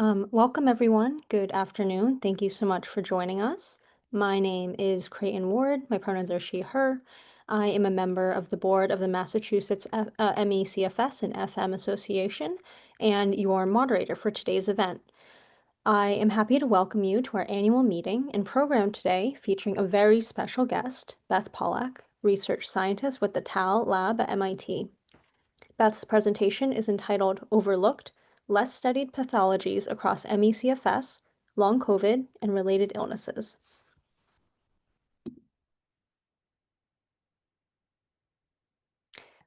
Welcome everyone. Good afternoon. Thank you so much for joining us. My name is Creighton Ward. My pronouns are she, her. I am a member of the board of the Massachusetts MECFS and FM Association and your moderator for today's event. I am happy to welcome you to our annual meeting and program today featuring a very special guest, Beth Pollack, research scientist with the Tal Lab at MIT. Beth's presentation is entitled Overlooked, Less Studied Pathologies Across MECFS, Long COVID, and Related Illnesses.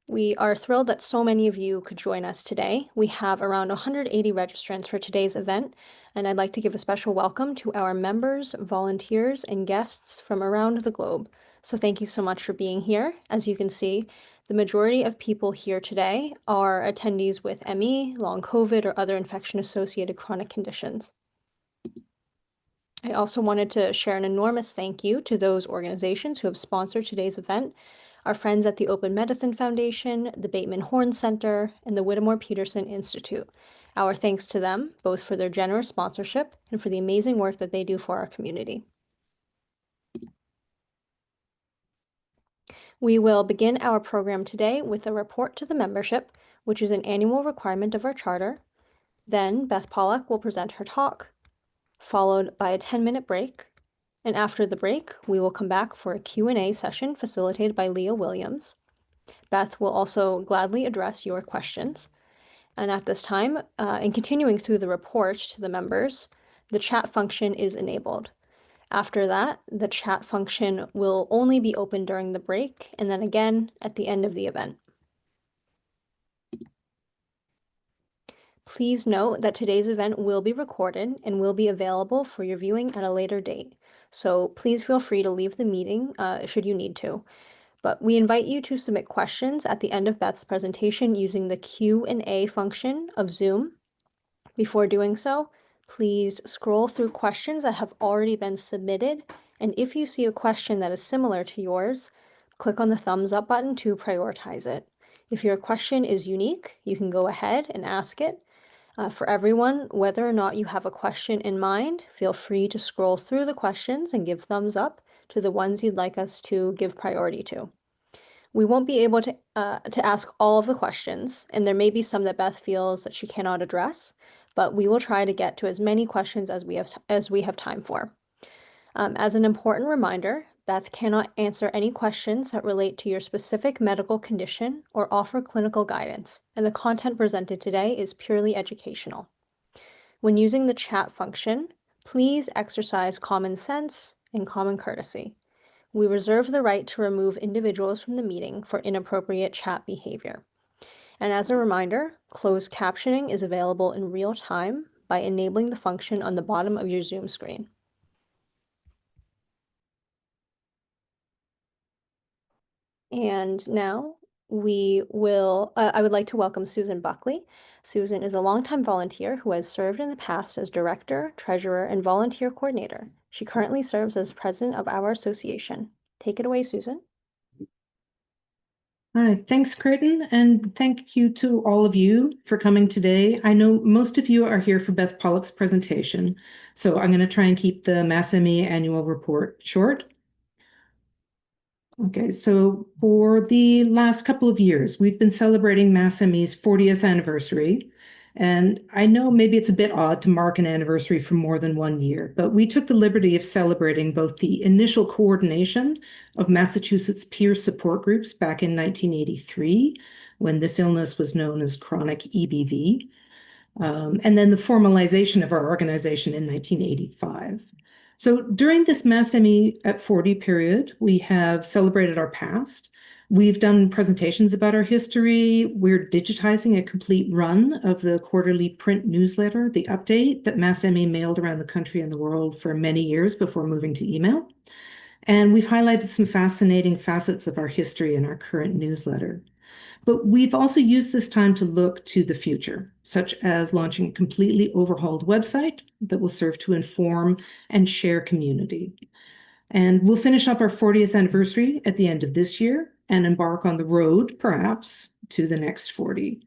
We are thrilled that so many of you could join us today. We have around 180 registrants for today's event, and I'd like to give a special welcome to our members, volunteers, and guests from around the globe. So thank you so much for being here. As you can see, the majority of people here today are attendees with ME, long COVID, or other infection-associated chronic conditions. I also wanted to share an enormous thank you to those organizations who have sponsored today's event, our friends at the Open Medicine Foundation, the Bateman Horne Center, and the Whittemore Peterson Institute. Our thanks to them, both for their generous sponsorship and for the amazing work that they do for our community. We will begin our program today with a report to the membership, which is an annual requirement of our charter. Then Beth Pollack will present her talk, followed by a 10-minute break. And after the break, we will come back for a Q&A session facilitated by Leah Williams. Beth will also gladly address your questions. And at this time, in continuing through the report to the members, the chat function is enabled. After that, the chat function will only be open during the break and then again at the end of the event. Please note that today's event will be recorded and will be available for your viewing at a later date. So please feel free to leave the meeting should you need to. But we invite you to submit questions at the end of Beth's presentation using the Q&A function of Zoom. Before doing so, please scroll through questions that have already been submitted. And if you see a question that is similar to yours, click on the thumbs up button to prioritize it. If your question is unique, you can go ahead and ask it. For everyone, whether or not you have a question in mind, feel free to scroll through the questions and give thumbs up to the ones you'd like us to give priority to. We won't be able to ask all of the questions, and there may be some that Beth feels that she cannot address, but we will try to get to as many questions as we have time for. As an important reminder, Beth cannot answer any questions that relate to your specific medical condition or offer clinical guidance, and the content presented today is purely educational. When using the chat function, please exercise common sense and common courtesy. We reserve the right to remove individuals from the meeting for inappropriate chat behavior. And as a reminder, closed captioning is available in real time by enabling the function on the bottom of your Zoom screen. And now I would like to welcome Susan Buckley. Susan is a longtime volunteer who has served in the past as director, treasurer, and volunteer coordinator. She currently serves as president of our association. Take it away, Susan. Hi, thanks, Creighton, and thank you to all of you for coming today. I know most of you are here for Beth Pollack's presentation, so I'm going to try and keep the MassME annual report short. Okay, so for the last couple of years, we've been celebrating MassME's 40th anniversary. And I know maybe it's a bit odd to mark an anniversary for more than 1 year, but we took the liberty of celebrating both the initial coordination of Massachusetts peer support groups back in 1983, when this illness was known as chronic EBV, and then the formalization of our organization in 1985. So during this MassME at 40 period, we have celebrated our past. We've done presentations about our history. We're digitizing a complete run of the quarterly print newsletter, The Update, that MassME mailed around the country and the world for many years before moving to email. And we've highlighted some fascinating facets of our history in our current newsletter. But we've also used this time to look to the future, such as launching a completely overhauled website that will serve to inform and share community. And we'll finish up our 40th anniversary at the end of this year and embark on the road, perhaps, to the next 40.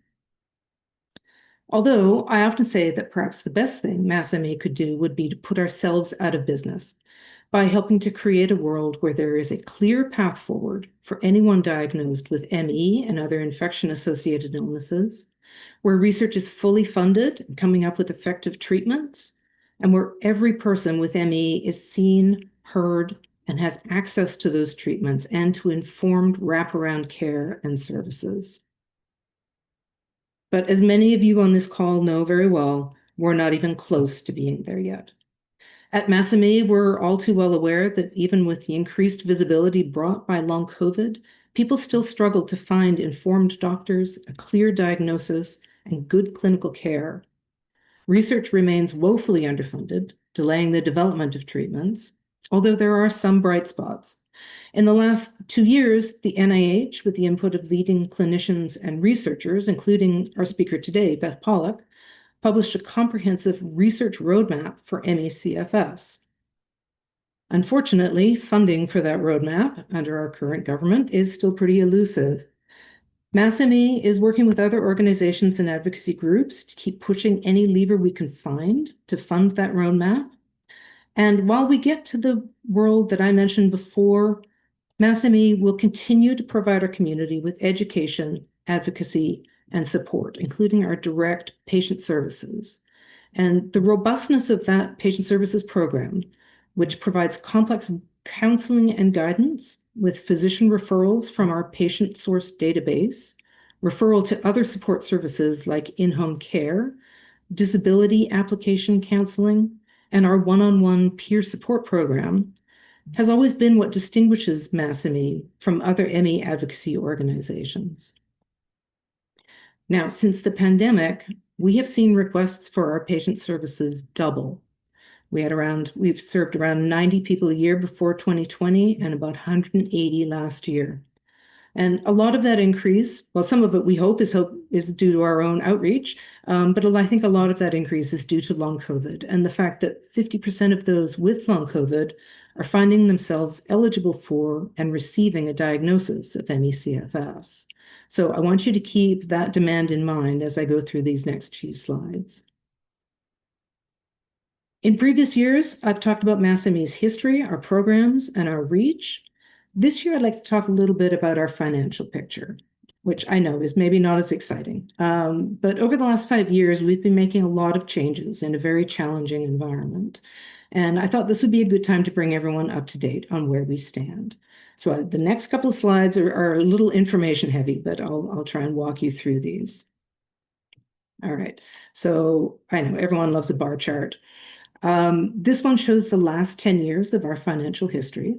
Although I often say that perhaps the best thing MassME could do would be to put ourselves out of business by helping to create a world where there is a clear path forward for anyone diagnosed with ME and other infection-associated illnesses, where research is fully funded and coming up with effective treatments, and where every person with ME is seen, heard, and has access to those treatments and to informed wraparound care and services. But as many of you on this call know very well, we're not even close to being there yet. At MassME, we're all too well aware that even with the increased visibility brought by long COVID, people still struggle to find informed doctors, a clear diagnosis, and good clinical care. Research remains woefully underfunded, delaying the development of treatments, although there are some bright spots. In the last 2 years, the NIH, with the input of leading clinicians and researchers, including our speaker today, Beth Pollack, published a comprehensive research roadmap for ME/CFS. Unfortunately, funding for that roadmap under our current government is still pretty elusive. MassME is working with other organizations and advocacy groups to keep pushing any lever we can find to fund that roadmap. And while we get to the world that I mentioned before, MassME will continue to provide our community with education, advocacy, and support, including our direct patient services. And the robustness of that patient services program, which provides complex counseling and guidance with physician referrals from our patient source database, referral to other support services like in-home care, disability application counseling, and our one-on-one peer support program, has always been what distinguishes MassME from other ME advocacy organizations. Now, since the pandemic, we have seen requests for our patient services double. We've served around 90 people a year before 2020 and about 180 last year. And a lot of that increase, well, some of it we hope is due to our own outreach, but I think a lot of that increase is due to long COVID and the fact that 50% of those with long COVID are finding themselves eligible for and receiving a diagnosis of ME/CFS. So I want you to keep that demand in mind as I go through these next few slides. In previous years, I've talked about MassME's history, our programs, and our reach. This year, I'd like to talk a little bit about our financial picture, which I know is maybe not as exciting. But over the last 5 years, we've been making a lot of changes in a very challenging environment. And I thought this would be a good time to bring everyone up to date on where we stand. So the next couple of slides are a little information heavy, but I'll try and walk you through these. All right, so I know everyone loves a bar chart. This one shows the last 10 years of our financial history.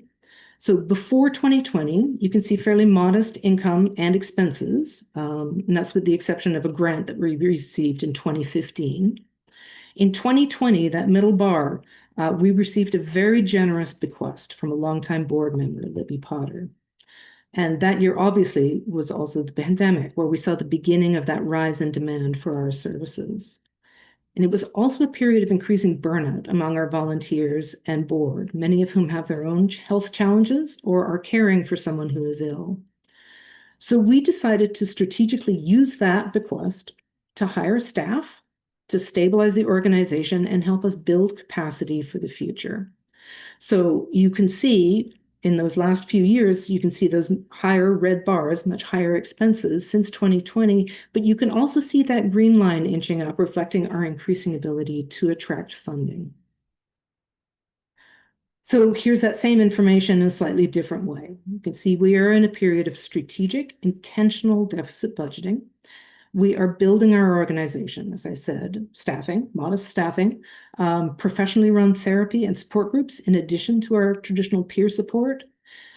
So before 2020, you can see fairly modest income and expenses, and that's with the exception of a grant that we received in 2015. In 2020, that middle bar, we received a very generous bequest from a longtime board member, Libby Potter. And that year, obviously, was also the pandemic, where we saw the beginning of that rise in demand for our services. And it was also a period of increasing burnout among our volunteers and board, many of whom have their own health challenges or are caring for someone who is ill. So we decided to strategically use that bequest to hire staff, to stabilize the organization, and help us build capacity for the future. So you can see in those last few years, you can see those higher red bars, much higher expenses since 2020, but you can also see that green line inching up, reflecting our increasing ability to attract funding. So here's that same information in a slightly different way. You can see we are in a period of strategic, intentional deficit budgeting. We are building our organization, as I said, staffing, modest staffing, professionally run therapy and support groups, in addition to our traditional peer support,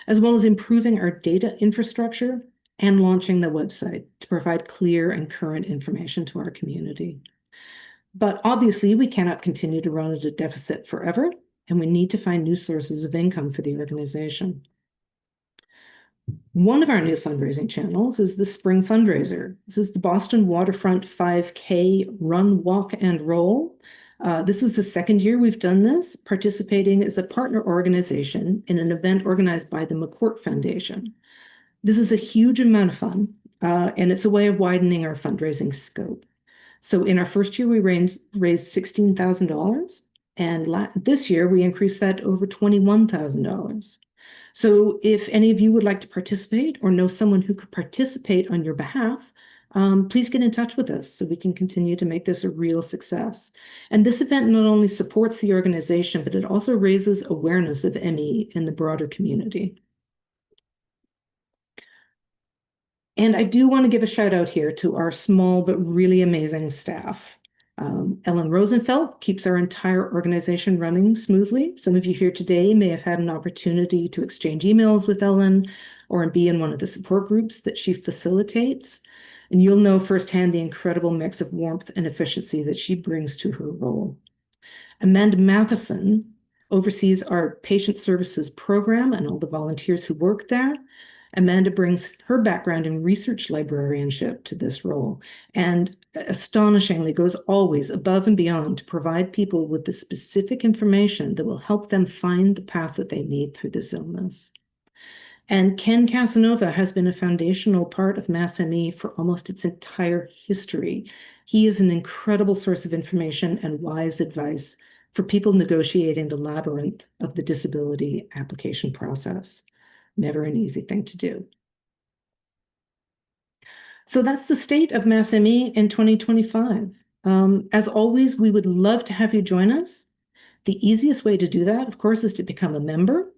as well as improving our data infrastructure and launching the website to provide clear and current information to our community. But obviously, we cannot continue to run at a deficit forever, and we need to find new sources of income for the organization. One of our new fundraising channels is the Spring Fundraiser. This is the Boston Waterfront 5K Run, Walk, and Roll. This is the second year we've done this, participating as a partner organization in an event organized by the McCourt Foundation. This is a huge amount of fun, and it's a way of widening our fundraising scope. So in our first year, we raised $16,000. And this year, we increased that to over $21,000. So if any of you would like to participate or know someone who could participate on your behalf, please get in touch with us so we can continue to make this a real success. And this event not only supports the organization, but it also raises awareness of ME in the broader community. And I do want to give a shout out here to our small but really amazing staff. Ellen Rosenfeld keeps our entire organization running smoothly. Some of you here today may have had an opportunity to exchange emails with Ellen or be in one of the support groups that she facilitates. And you'll know firsthand the incredible mix of warmth and efficiency that she brings to her role. Amanda Matheson oversees our patient services program and all the volunteers who work there. Amanda brings her background in research librarianship to this role and astonishingly goes always above and beyond to provide people with the specific information that will help them find the path that they need through this illness. And Ken Casanova has been a foundational part of MassME for almost its entire history. He is an incredible source of information and wise advice for people negotiating the labyrinth of the disability application process. Never an easy thing to do. So that's the state of MassME in 2025. As always, we would love to have you join us. The easiest way to do that, of course, is to become a member.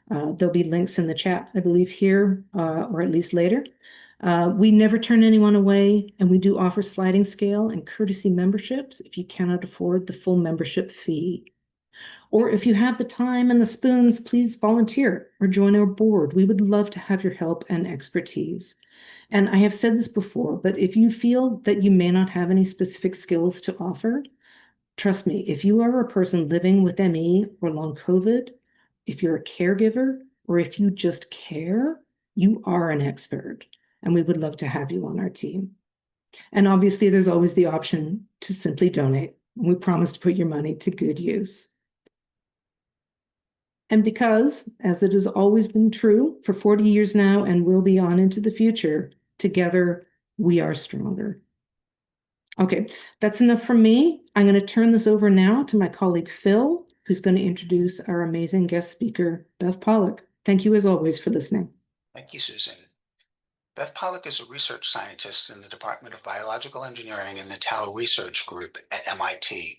There'll be links in the chat, I believe, here, or at least later. We never turn anyone away, and we do offer sliding scale and courtesy memberships if you cannot afford the full membership fee. Or if you have the time and the spoons, please volunteer or join our board. We would love to have your help and expertise. And I have said this before, but if you feel that you may not have any specific skills to offer, trust me, if you are a person living with ME or long COVID, if you're a caregiver, or if you just care, you are an expert, and we would love to have you on our team. And obviously, there's always the option to simply donate. We promise to put your money to good use. And because, as it has always been true for 40 years now and will be on into the future, together we are stronger. Okay, that's enough from me. I'm going to turn this over now to my colleague Phil, who's going to introduce our amazing guest speaker, Beth Pollack. Thank you as always for listening. Thank you, Susan. Beth Pollack is a research scientist in the Department of Biological Engineering in the Tal Research Group at MIT,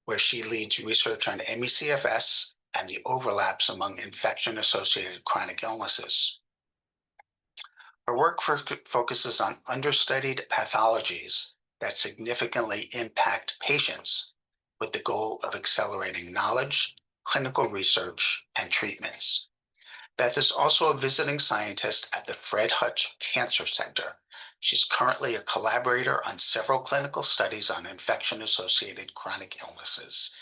where she leads research on ME/CFS and the overlaps among infection-associated chronic illnesses. Her work focuses on understudied pathologies that significantly impact patients with the goal of accelerating knowledge, clinical research, and treatments. Beth is also a visiting scientist at the Fred Hutch Cancer Center. She's currently a collaborator on several clinical studies on infection-associated chronic illnesses.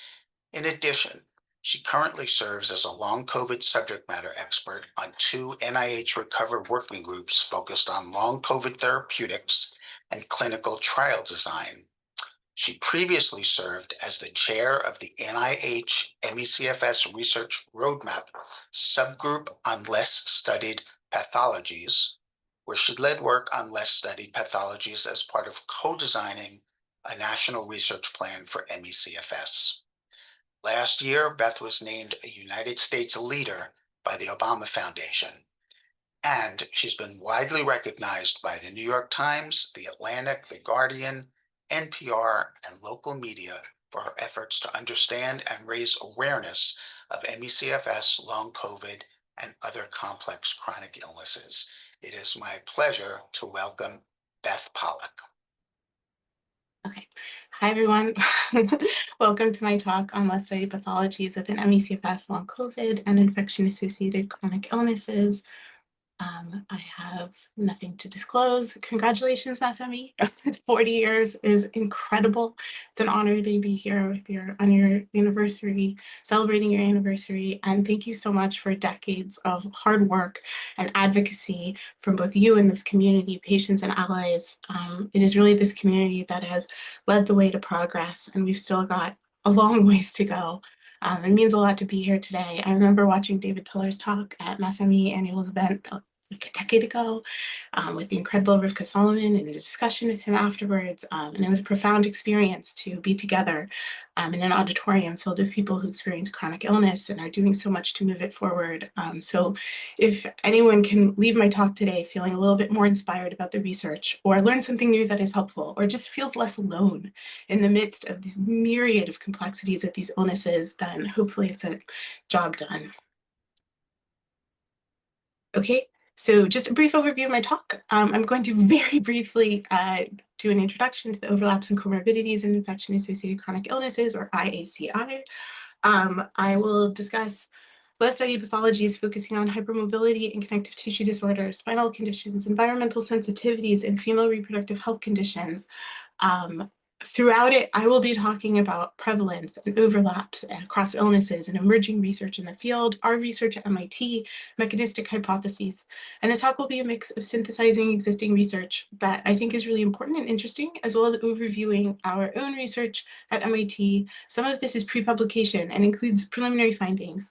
In addition, she currently serves as a long COVID subject matter expert on 2 NIH RECOVER working groups focused on long COVID therapeutics and clinical trial design. She previously served as the chair of the NIH ME/CFS Research Roadmap subgroup on less studied pathologies, where she led work on less studied pathologies as part of co-designing a national research plan for ME/CFS. Last year, Beth was named a United States leader by the Obama Foundation, and she's been widely recognized by the New York Times, The Atlantic, The Guardian, NPR, and local media for her efforts to understand and raise awareness of ME/CFS, long COVID, and other complex chronic illnesses. It is my pleasure to welcome Beth Pollack. Okay. Hi, everyone. Welcome to my talk on less studied pathologies within ME/CFS, long COVID, and infection-associated chronic illnesses. I have nothing to disclose. Congratulations, MassME. It's 40 years is incredible. It's an honor to be here with on your anniversary, celebrating your anniversary. And thank you so much for decades of hard work and advocacy from both you and this community, patients and allies. It is really this community that has led the way to progress, and we've still got a long ways to go. It means a lot to be here today. I remember watching David Tuller's talk at MassME annual event like a decade ago with the incredible Rivka Solomon and a discussion with him afterwards. And it was a profound experience to be together in an auditorium filled with people who experience chronic illness and are doing so much to move it forward. So if anyone can leave my talk today feeling a little bit more inspired about the research, or learn something new that is helpful, or just feels less alone in the midst of these myriad of complexities of these illnesses, then hopefully it's a job done. Okay, so just a brief overview of my talk. I'm going to very briefly do an introduction to the overlaps and comorbidities in infection-associated chronic illnesses, or IACI. I will discuss less studied pathologies focusing on hypermobility and connective tissue disorders, spinal conditions, environmental sensitivities, and female reproductive health conditions. Throughout it, I will be talking about prevalence and overlaps across illnesses and emerging research in the field, our research at MIT, mechanistic hypotheses. And this talk will be a mix of synthesizing existing research that I think is really important and interesting, as well as overviewing our own research at MIT. Some of this is pre-publication and includes preliminary findings.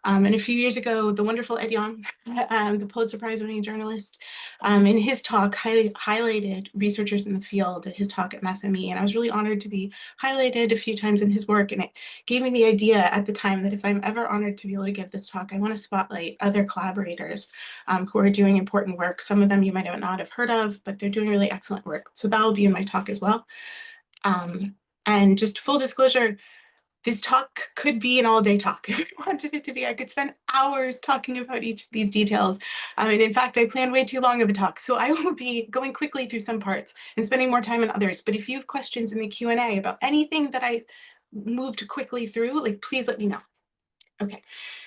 And a few years ago, the wonderful Ed Yong, the Pulitzer Prize-winning journalist, in his talk highlighted researchers in the field at his talk at MassME, and I was really honored to be highlighted a few times in his work, and it gave me the idea at the time that if I'm ever honored to be able to give this talk, I want to spotlight other collaborators who are doing important work. Some of them you might not have heard of, but they're doing really excellent work. So that will be in my talk as well. And just full disclosure, this talk could be an all-day talk if you wanted it to be. I could spend hours talking about each of these details. And in fact, I planned way too long of a talk, so I will be going quickly through some parts and spending more time on others. But if you have questions in the Q&A about anything that I moved quickly through, like, please let me know. Okay,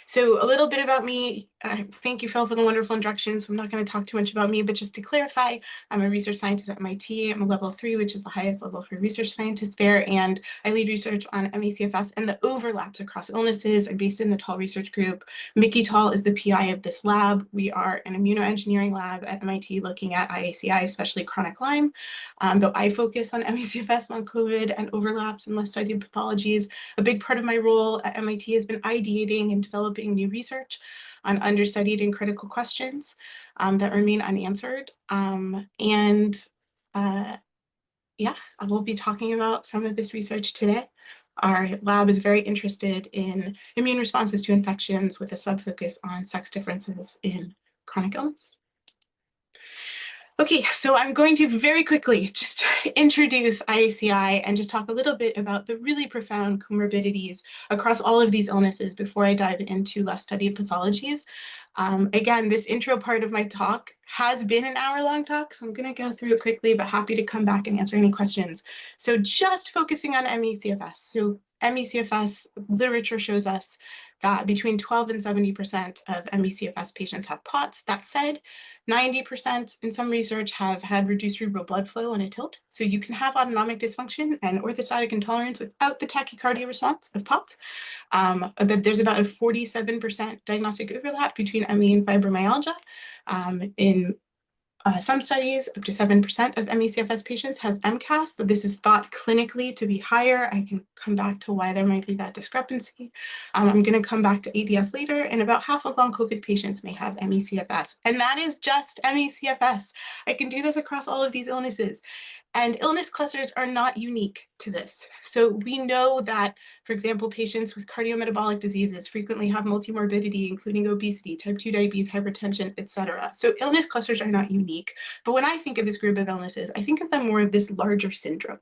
so a little bit about me. Thank you, Phil, for the wonderful introductions. I'm not going to talk too much about me, but just to clarify, I'm a research scientist at MIT. I'm a level 3, which is the highest level for research scientists there, and I lead research on ME/CFS and the overlaps across illnesses. I'm based in the Tal Research Group. Mickey Tal is the PI of this lab. We are an immunoengineering lab at MIT looking at IACI, especially chronic Lyme. Though I focus on ME/CFS, long COVID, and overlaps and less studied pathologies, a big part of my role at MIT has been ideating and developing new research on understudied and critical questions that remain unanswered. Yeah, I will be talking about some of this research today. Our lab is very interested in immune responses to infections with a sub-focus on sex differences in chronic illness. Okay, so I'm going to very quickly just introduce IACI and just talk a little bit about the really profound comorbidities across all of these illnesses before I dive into less studied pathologies. Again, this intro part of my talk has been an hour-long talk, so I'm going to go through it quickly, but happy to come back and answer any questions. So just focusing on ME/CFS. So ME/CFS literature shows us that between 12 and 70% of ME/CFS patients have POTS. That said, 90% in some research have had reduced cerebral blood flow on a tilt. So you can have autonomic dysfunction and orthostatic intolerance without the tachycardia response of POTS. But there's about a 47% diagnostic overlap between ME and fibromyalgia. In some studies, up to 7% of ME/CFS patients have MCAS, but this is thought clinically to be higher. I can come back to why there might be that discrepancy. I'm going to come back to ADS later, and about half of long COVID patients may have ME/CFS, and that is just ME/CFS. I can do this across all of these illnesses. And illness clusters are not unique to this. So we know that, for example, patients with cardiometabolic diseases frequently have multimorbidity, including obesity, type 2 diabetes, hypertension, etc. So illness clusters are not unique. But when I think of this group of illnesses, I think of them more of this larger syndrome,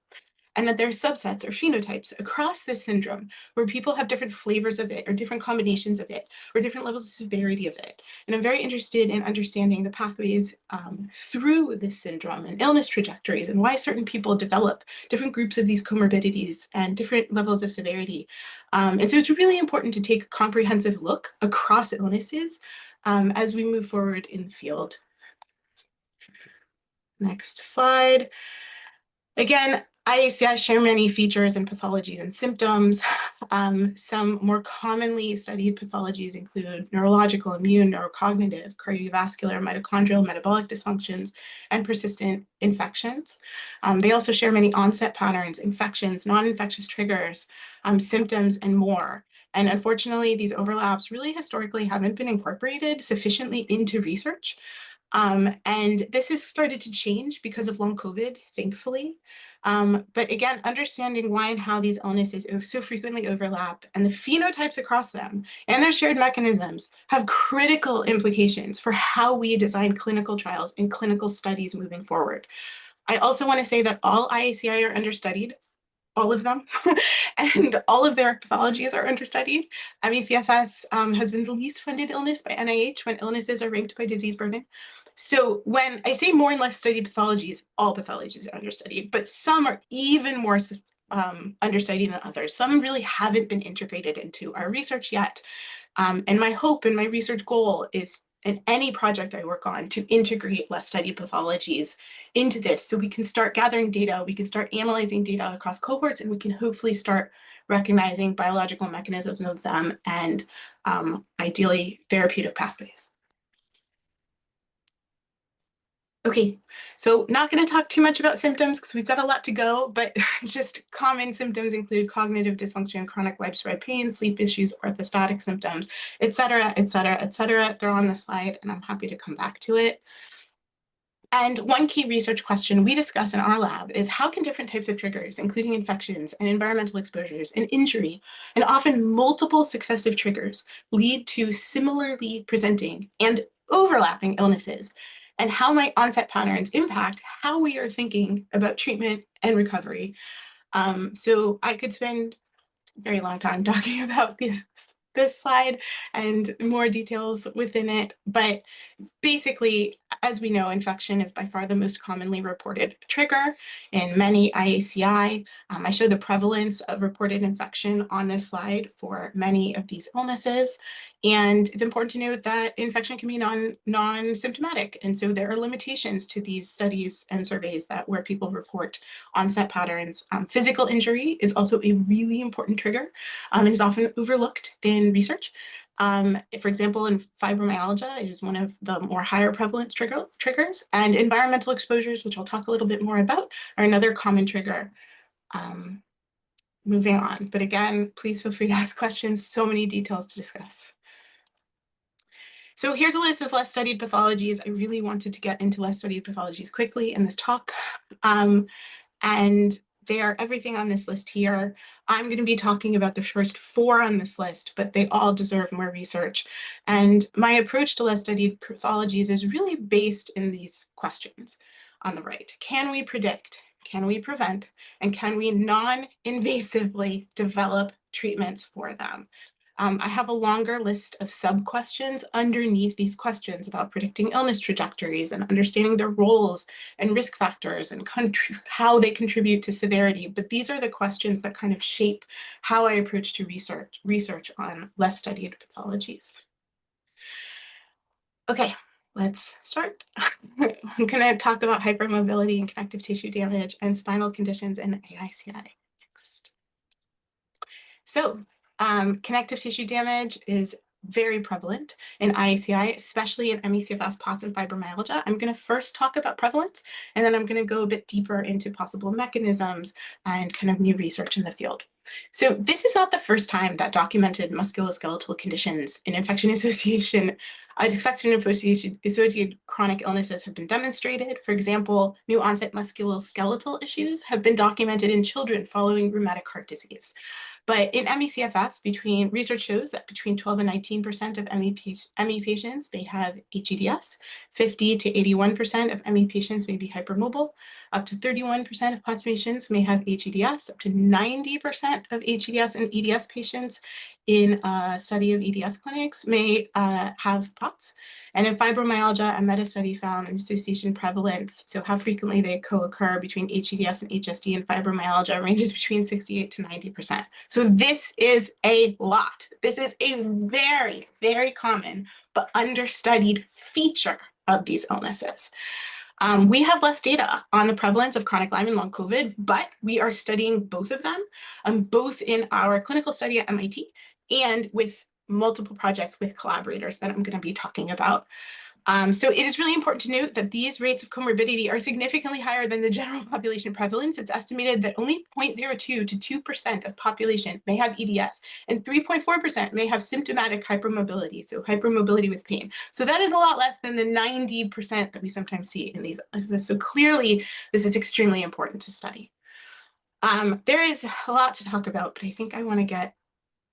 and that there are subsets or phenotypes across this syndrome where people have different flavors of it or different combinations of it or different levels of severity of it. And I'm very interested in understanding the pathways through this syndrome and illness trajectories and why certain people develop different groups of these comorbidities and different levels of severity. And so it's really important to take a comprehensive look across illnesses as we move forward in the field. Next slide. Again, IACI share many features and pathologies and symptoms. Some more commonly studied pathologies include neurological, immune, neurocognitive, cardiovascular, mitochondrial, metabolic dysfunctions, and persistent infections. They also share many onset patterns, infections, non-infectious triggers, symptoms, and more. And unfortunately, these overlaps really historically haven't been incorporated sufficiently into research. And this has started to change because of long COVID, thankfully. But again, understanding why and how these illnesses so frequently overlap and the phenotypes across them and their shared mechanisms have critical implications for how we design clinical trials and clinical studies moving forward. I also want to say that all IACI are understudied, all of them, and all of their pathologies are understudied. ME/CFS has been the least funded illness by NIH when illnesses are ranked by disease burden. So when I say more and less studied pathologies, all pathologies are understudied, but some are even more understudied than others. Some really haven't been integrated into our research yet. And my hope and my research goal is in any project I work on to integrate less studied pathologies into this so we can start gathering data, we can start analyzing data across cohorts, and we can hopefully start recognizing biological mechanisms of them and ideally therapeutic pathways. Okay, so not going to talk too much about symptoms because we've got a lot to go, but just common symptoms include cognitive dysfunction, chronic widespread pain, sleep issues, orthostatic symptoms, et cetera, et cetera, et cetera. They're on the slide and I'm happy to come back to it. And one key research question we discuss in our lab is how can different types of triggers, including infections and environmental exposures and injury, and often multiple successive triggers, lead to similarly presenting and overlapping illnesses? And how might onset patterns impact how we are thinking about treatment and recovery? So I could spend a very long time talking about this slide and more details within it, but basically, as we know, infection is by far the most commonly reported trigger in many IACI. I show the prevalence of reported infection on this slide for many of these illnesses. And it's important to note that infection can be non-symptomatic. And so there are limitations to these studies and surveys where people report onset patterns. Physical injury is also a really important trigger and is often overlooked in research. For example, in fibromyalgia is one of the more higher prevalence triggers, and environmental exposures, which I'll talk a little bit more about, are another common trigger. Moving on, but again, please feel free to ask questions. So many details to discuss. So here's a list of less studied pathologies. I really wanted to get into less studied pathologies quickly in this talk. And they are everything on this list here. I'm going to be talking about the first 4 on this list, but they all deserve more research. And my approach to less studied pathologies is really based in these questions on the right. Can we predict? Can we prevent? And can we non-invasively develop treatments for them? I have a longer list of sub-questions underneath these questions about predicting illness trajectories and understanding their roles and risk factors and how they contribute to severity. But these are the questions that kind of shape how I approach to research on less studied pathologies. Okay, let's start. I'm going to talk about hypermobility and connective tissue damage and spinal conditions in AICI next. So, connective tissue damage is very prevalent in IACI, especially in ME/CFS, POTS, and fibromyalgia. I'm going to first talk about prevalence, and then I'm going to go a bit deeper into possible mechanisms and kind of new research in the field. So this is not the first time that documented musculoskeletal conditions in infection-associated chronic illnesses have been demonstrated. For example, new onset musculoskeletal issues have been documented in children following rheumatic heart disease. But in ME/CFS, research shows that between 12 and 19% of ME patients may have HEDS, 50 to 81% of ME patients may be hypermobile, up to 31% of POTS patients may have HEDS, up to 90% of HEDS and EDS patients in a study of EDS clinics may have POTS. And in fibromyalgia, a meta-study found an association prevalence, so how frequently they co-occur between HEDS and HSD and fibromyalgia ranges between 68 to 90%. So this is a lot. This is a very, very common but understudied feature of these illnesses. We have less data on the prevalence of chronic Lyme and long COVID, but we are studying both of them, both in our clinical study at MIT and with multiple projects with collaborators that I'm going to be talking about. So it is really important to note that these rates of comorbidity are significantly higher than the general population prevalence. It's estimated that only 0.02 to 2% of population may have EDS, and 3.4% may have symptomatic hypermobility, so hypermobility with pain. So that is a lot less than the 90% that we sometimes see in these. So clearly, this is extremely important to study. There is a lot to talk about, but I think I want to get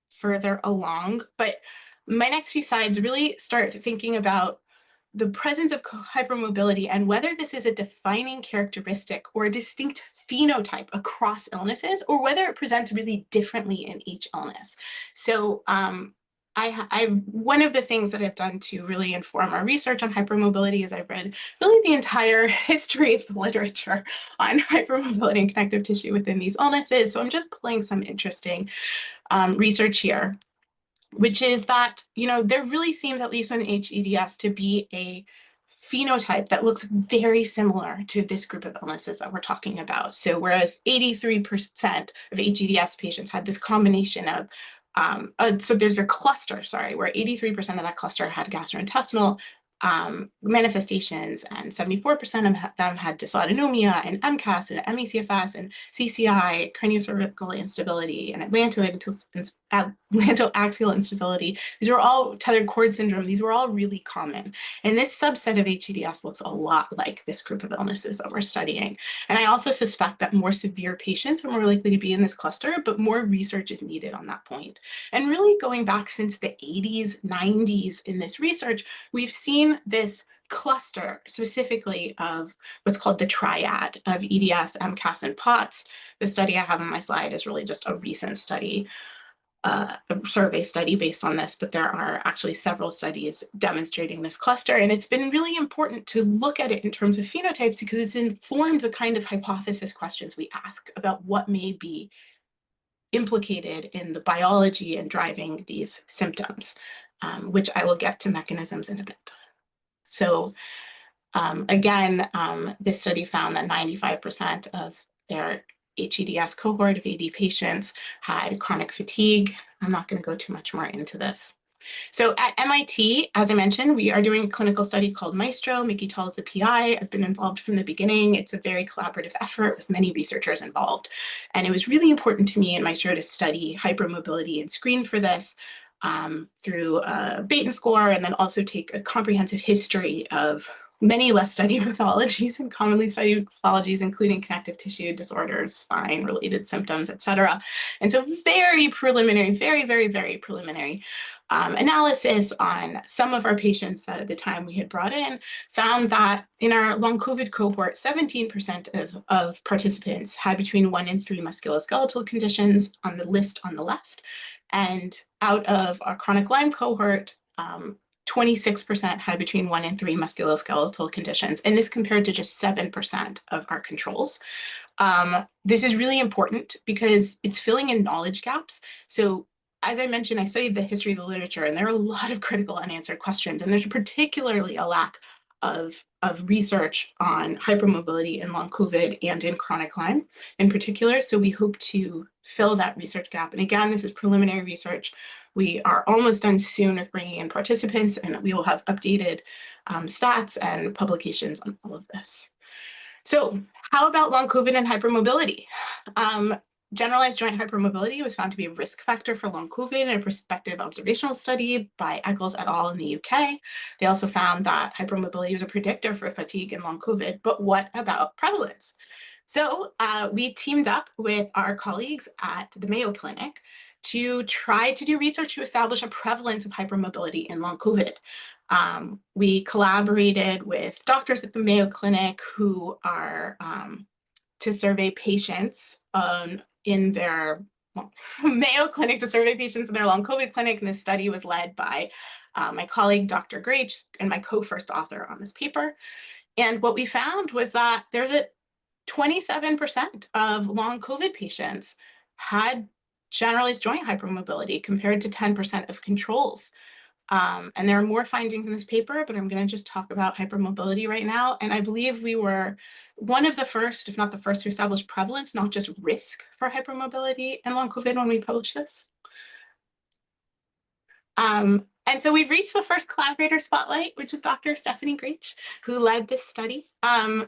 further along. But my next few slides really start thinking about the presence of hypermobility and whether this is a defining characteristic or a distinct phenotype across illnesses, or whether it presents really differently in each illness. So one of the things that I've done to really inform our research on hypermobility is I've read really the entire history of the literature on hypermobility and connective tissue within these illnesses. So I'm just pulling some interesting research here, which is that, there really seems, at least with HEDS, to be a phenotype that looks very similar to this group of illnesses that we're talking about. So whereas 83% of HEDS patients had this combination of, so there's a cluster, where 83% of that cluster had gastrointestinal manifestations, and 74% of them had dysautonomia and MCAS and ME/CFS and CCI, craniocervical instability, and atlantoaxial instability. These were all tethered cord syndrome. These were all really common. And this subset of HEDS looks a lot like this group of illnesses that we're studying. And I also suspect that more severe patients are more likely to be in this cluster, but more research is needed on that point. And really going back since the 80s, 90s in this research, we've seen this cluster specifically of what's called the triad of EDS, MCAS, and POTS. The study I have on my slide is really just a recent study, a survey study based on this, but there are actually several studies demonstrating this cluster. And it's been really important to look at it in terms of phenotypes because it's informed the kind of hypothesis questions we ask about what may be implicated in the biology and driving these symptoms, which I will get to mechanisms in a bit. So again, this study found that 95% of their HEDS cohort of AD patients had chronic fatigue. I'm not going to go too much more into this. So at MIT, as I mentioned, we are doing a clinical study called Maestro. Mickey Tal is the PI. I've been involved from the beginning. It's a very collaborative effort with many researchers involved. And it was really important to me in Maestro to study hypermobility and screen for this through a Baton score, and then also take a comprehensive history of many less studied pathologies and commonly studied pathologies, including connective tissue disorders, spine-related symptoms, et cetera. And so very preliminary, very, very, very preliminary analysis on some of our patients that at the time we had brought in found that in our long COVID cohort, 17% of participants had between 1 and 3 musculoskeletal conditions on the list on the left. And out of our chronic Lyme cohort, 26% had between 1 and 3 musculoskeletal conditions, and this compared to just 7% of our controls. This is really important because it's filling in knowledge gaps. So as I mentioned, I studied the history of the literature, and there are a lot of critical unanswered questions, and there's particularly a lack of research on hypermobility in long COVID and in chronic Lyme in particular. So we hope to fill that research gap. And again, this is preliminary research. We are almost done soon with bringing in participants, and we will have updated stats and publications on all of this. So how about long COVID and hypermobility? Generalized joint hypermobility was found to be a risk factor for long COVID in a prospective observational study by Eccles et al. In the UK. They also found that hypermobility was a predictor for fatigue in long COVID, but what about prevalence? So we teamed up with our colleagues at the Mayo Clinic to try to do research to establish a prevalence of hypermobility in long COVID. We collaborated with doctors at the Mayo Clinic who are to survey patients in their Mayo Clinic to survey patients in their long COVID clinic. And this study was led by my colleague, Dr. Greach, and my co-first author on this paper. And what we found was that there's a 27% of long COVID patients had generalized joint hypermobility compared to 10% of controls. And there are more findings in this paper, but I'm going to just talk about hypermobility right now. And I believe we were one of the first, if not the first, to establish prevalence, not just risk for hypermobility in long COVID when we published this. And so we've reached the first collaborator spotlight, which is Dr. Stephanie Grach, who led this study.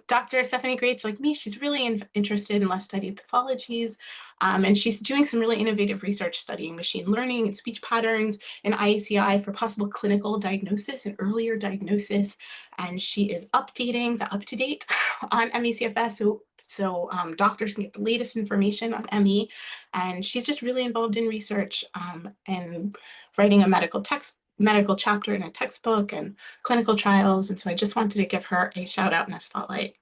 Dr. Stephanie Grach, like me, she's really interested in less studied pathologies, and she's doing some really innovative research studying machine learning and speech patterns and IACI for possible clinical diagnosis and earlier diagnosis. And she is updating the up-to-date on ME/CFS, so doctors can get the latest information on ME. And she's just really involved in research and writing a medical chapter in a textbook and clinical trials. And so I just wanted to give her a shout out and a spotlight.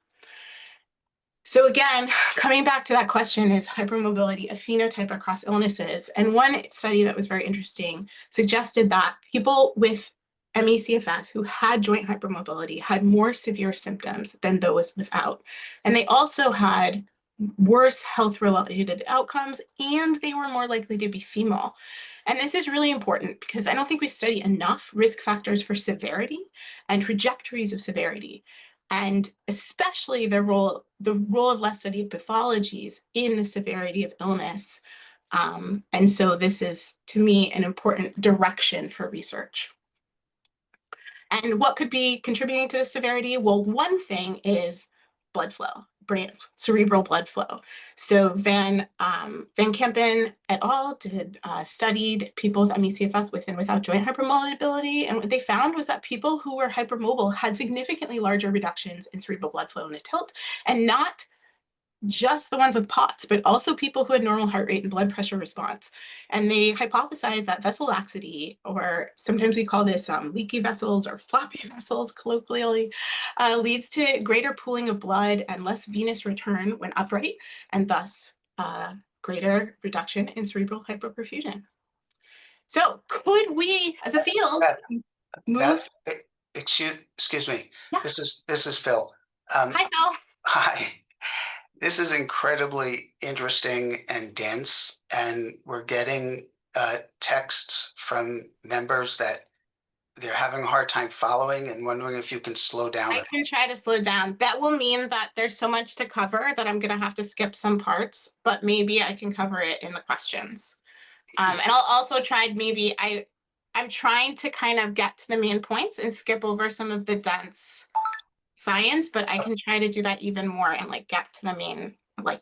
So again, coming back to that question, is hypermobility a phenotype across illnesses? And one study that was very interesting suggested that people with ME/CFS who had joint hypermobility had more severe symptoms than those without. And they also had worse health-related outcomes, and they were more likely to be female. And this is really important because I don't think we study enough risk factors for severity and trajectories of severity, and especially the role of less studied pathologies in the severity of illness. And so this is, to me, an important direction for research. And what could be contributing to the severity? Well, one thing is blood flow, cerebral blood flow. So Van Kempen et al. Studied people with ME/CFS with and without joint hypermobility, and what they found was that people who were hypermobile had significantly larger reductions in cerebral blood flow in a tilt, and not just the ones with POTS, but also people who had normal heart rate and blood pressure response. And they hypothesized that vessel laxity, or sometimes we call this leaky vessels or floppy vessels colloquially, leads to greater pooling of blood and less venous return when upright, and thus greater reduction in cerebral hyperperfusion. So could we, as a field, move? Excuse me. Yeah. This is Phil. Hi, Phil. Hi. This is incredibly interesting and dense, and we're getting texts from members that they're having a hard time following and wondering if you can slow down. I can try to slow down. That will mean that there's so much to cover that I'm going to have to skip some parts, but maybe I can cover it in the questions. And I'll also try, maybe I'm trying to kind of get to the main points and skip over some of the dense science, but I can try to do that even more and like get to the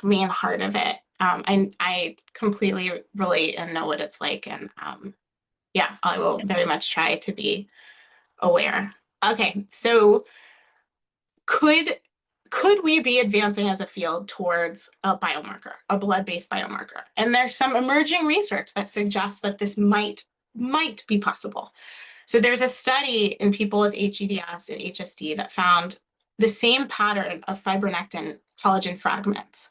main heart of it. And I completely relate and know what it's like. And yeah, I will very much try to be aware. Okay, so could we be advancing as a field towards a biomarker, a blood-based biomarker? And there's some emerging research that suggests that this might be possible. So there's a study in people with HEDS and HSD that found the same pattern of fibronectin collagen fragments,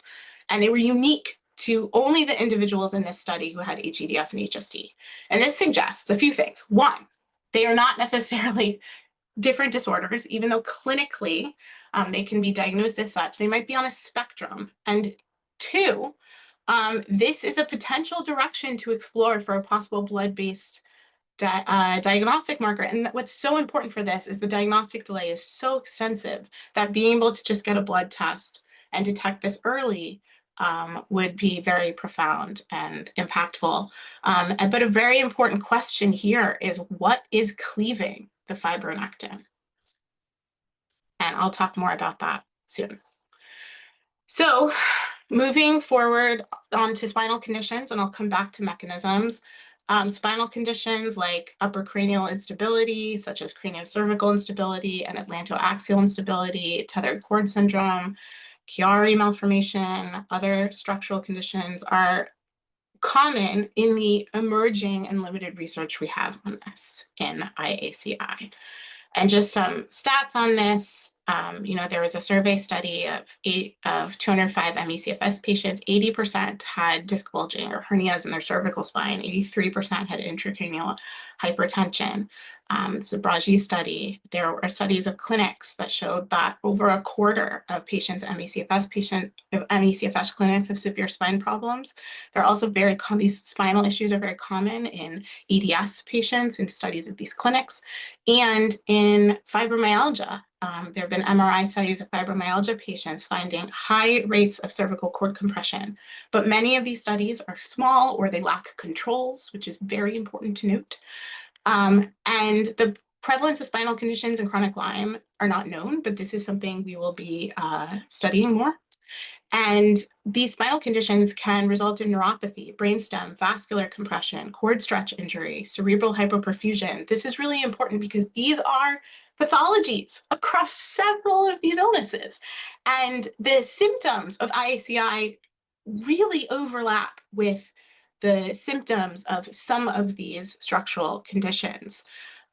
and they were unique to only the individuals in this study who had HEDS and HSD. And this suggests a few things. One, they are not necessarily different disorders, even though clinically they can be diagnosed as such. They might be on a spectrum. And two, this is a potential direction to explore for a possible blood-based diagnostic marker. And what's so important for this is the diagnostic delay is so extensive that being able to just get a blood test and detect this early would be very profound and impactful. But a very important question here is, what is cleaving the fibronectin? And I'll talk more about that soon. So moving forward onto spinal conditions, and I'll come back to mechanisms. Spinal conditions like upper cranial instability, such as craniocervical instability and atlantoaxial instability, tethered cord syndrome, Chiari malformation, other structural conditions are common in the emerging and limited research we have on this in IACI. And just some stats on this, there was a survey study of 205 ME/CFS patients. 80% had disc bulging or hernias in their cervical spine. 83% had intracranial hypertension. It's a Bragi study. There were studies of clinics that showed that over a quarter of patients, ME/CFS clinics have severe spine problems. They're also these spinal issues are very common in EDS patients in studies of these clinics. And in fibromyalgia, there have been MRI studies of fibromyalgia patients finding high rates of cervical cord compression. But many of these studies are small or they lack controls, which is very important to note. And the prevalence of spinal conditions and chronic Lyme are not known, but this is something we will be studying more. And these spinal conditions can result in neuropathy, brainstem, vascular compression, cord stretch injury, cerebral hypoperfusion. This is really important because these are pathologies across several of these illnesses. And the symptoms of IACI really overlap with the symptoms of some of these structural conditions.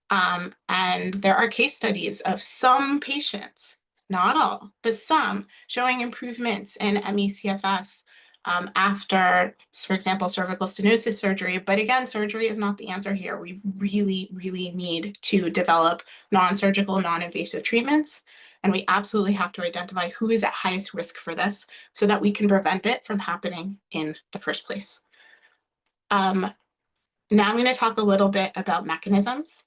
And there are case studies of some patients, not all, but some, showing improvements in ME/CFS after, for example, cervical stenosis surgery. But again, surgery is not the answer here. We really, really need to develop non-surgical, non-invasive treatments. And we absolutely have to identify who is at highest risk for this so that we can prevent it from happening in the first place. Now I'm going to talk a little bit about mechanisms.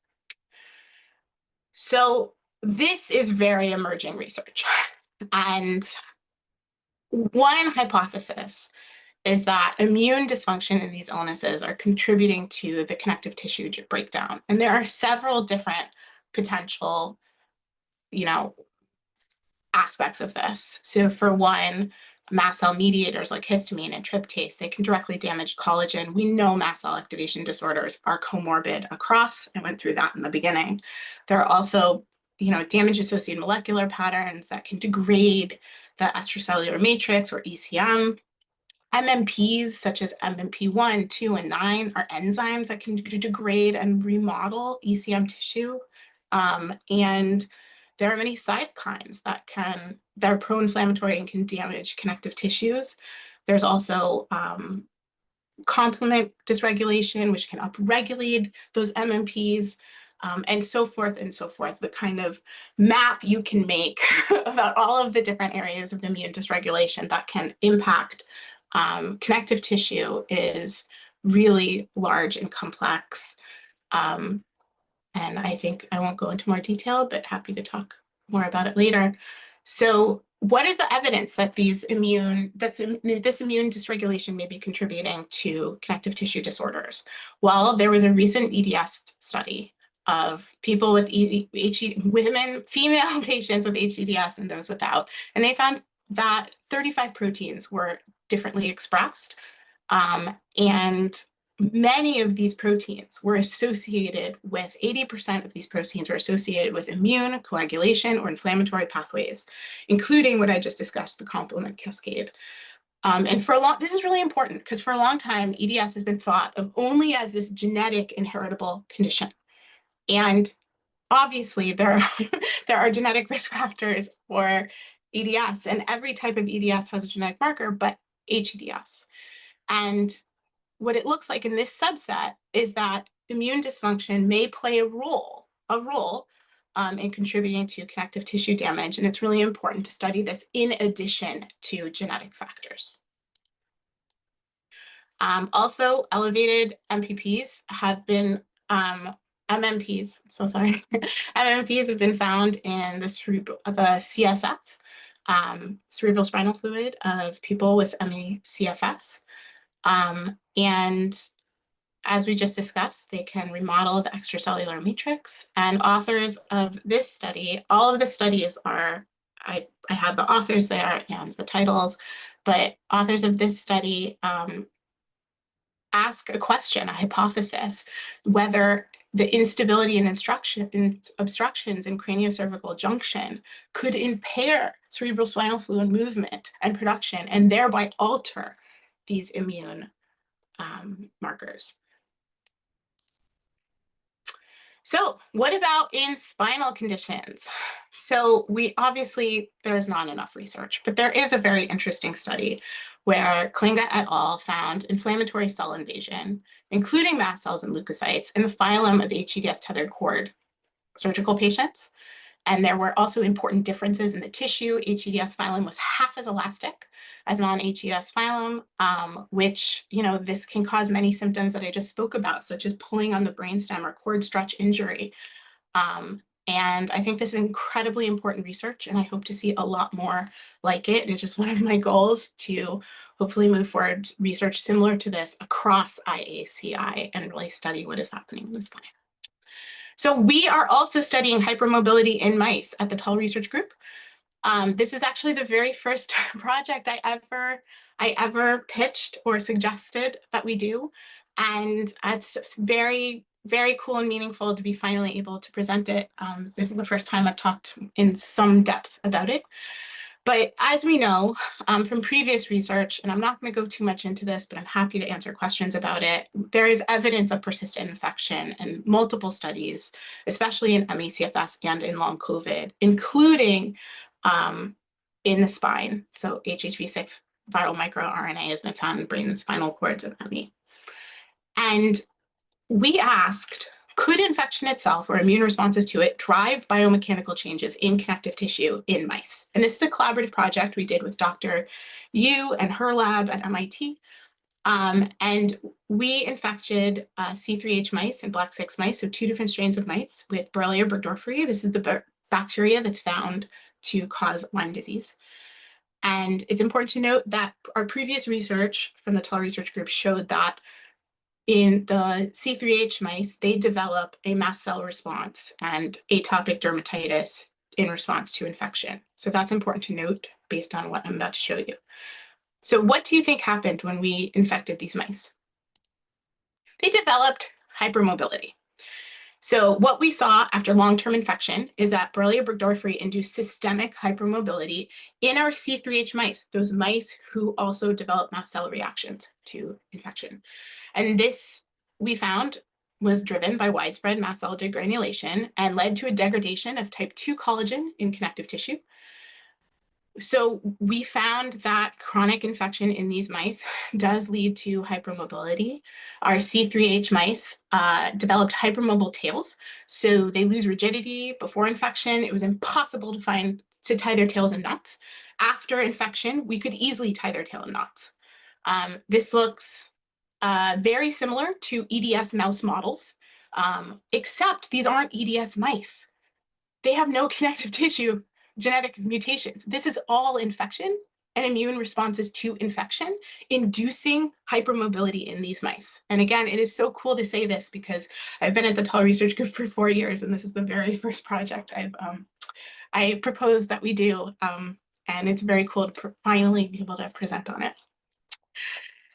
So this is very emerging research. And one hypothesis is that immune dysfunction in these illnesses are contributing to the connective tissue breakdown. And there are several different potential, aspects of this. So for one, mast cell mediators like histamine and tryptase, they can directly damage collagen. We know mast cell activation disorders are comorbid across. I went through that in the beginning. There are also, damage-associated molecular patterns that can degrade the extracellular matrix or ECM. MMPs such as MMP1, 2, and 9 are enzymes that can degrade and remodel ECM tissue. And there are many cytokines that are pro-inflammatory and can damage connective tissues. There's also complement dysregulation, which can upregulate those MMPs, and so forth and so forth. The kind of map you can make about all of the different areas of immune dysregulation that can impact connective tissue is really large and complex. And I think I won't go into more detail, but happy to talk more about it later. So what is the evidence that this immune dysregulation may be contributing to connective tissue disorders? Well, there was a recent EDS study of people with female patients with HEDS and those without, and they found that 35 proteins were differently expressed, and many of these proteins were associated with, 80% of these proteins were associated with immune, coagulation, or inflammatory pathways, including what I just discussed, the complement cascade. And this is really important because for a long time, EDS has been thought of only as this genetic inheritable condition. And obviously there are genetic risk factors for EDS, and every type of EDS has a genetic marker, but HEDS. And what it looks like in this subset is that immune dysfunction may play a role in contributing to connective tissue damage, and it's really important to study this in addition to genetic factors. Also, elevated MPPs have been, MMPs, so sorry, MMPs have been found in the CSF, cerebral spinal fluid of people with ME/CFS. And as we just discussed, they can remodel the extracellular matrix. And authors of this study, all of the studies are, I have the authors there and the titles, but authors of this study ask a question, a hypothesis, whether the instability and obstructions in craniocervical junction could impair cerebral spinal fluid movement and production and thereby alter these immune markers. So what about in spinal conditions? So there's not enough research, but there is a very interesting study where Klinga et al. Found inflammatory cell invasion, including mast cells and leukocytes, in the phylum of HEDS tethered cord surgical patients. And there were also important differences in the tissue. HEDS phylum was half as elastic as non-HEDS phylum, which, this can cause many symptoms that I just spoke about, such as pulling on the brainstem or cord stretch injury. And I think this is incredibly important research, and I hope to see a lot more like it. It's just one of my goals to hopefully move forward research similar to this across IACI and really study what is happening in the spine. So we are also studying hypermobility in mice at the Tal Research Group. This is actually the very first project I ever pitched or suggested that we do. And it's very, very cool and meaningful to be finally able to present it. This is the first time I've talked in some depth about it. But as we know from previous research, and I'm not going to go too much into this, but I'm happy to answer questions about it, there is evidence of persistent infection in multiple studies, especially in ME/CFS and in long COVID, including in the spine. So HHV6 viral microRNA has been found in brain and spinal cords of ME. And we asked, could infection itself or immune responses to it drive biomechanical changes in connective tissue in mice? And this is a collaborative project we did with Dr. Yu and her lab at MIT. And we infected C3H mice and Black 6 mice, so 2 different strains of mice with Borrelia burgdorferi. This is the bacteria that's found to cause Lyme disease. And it's important to note that our previous research from the Tal Research Group showed that in the C3H mice, they develop a mast cell response and atopic dermatitis in response to infection. So that's important to note based on what I'm about to show you. So what do you think happened when we infected these mice? They developed hypermobility. So what we saw after long-term infection is that Borrelia burgdorferi induced systemic hypermobility in our C3H mice, those mice who also develop mast cell reactions to infection. And this, we found, was driven by widespread mast cell degranulation and led to a degradation of type 2 collagen in connective tissue. So we found that chronic infection in these mice does lead to hypermobility. Our C3H mice developed hypermobile tails, so they lose rigidity before infection. It was impossible to tie their tails in knots. After infection, we could easily tie their tail in knots. This looks very similar to EDS mouse models, except these aren't EDS mice. They have no connective tissue genetic mutations. This is all infection and immune responses to infection, inducing hypermobility in these mice. And again, it is so cool to say this because I've been at the Tal Research Group for 4 years, and this is the very first project I proposed that we do. And it's very cool to finally be able to present on it.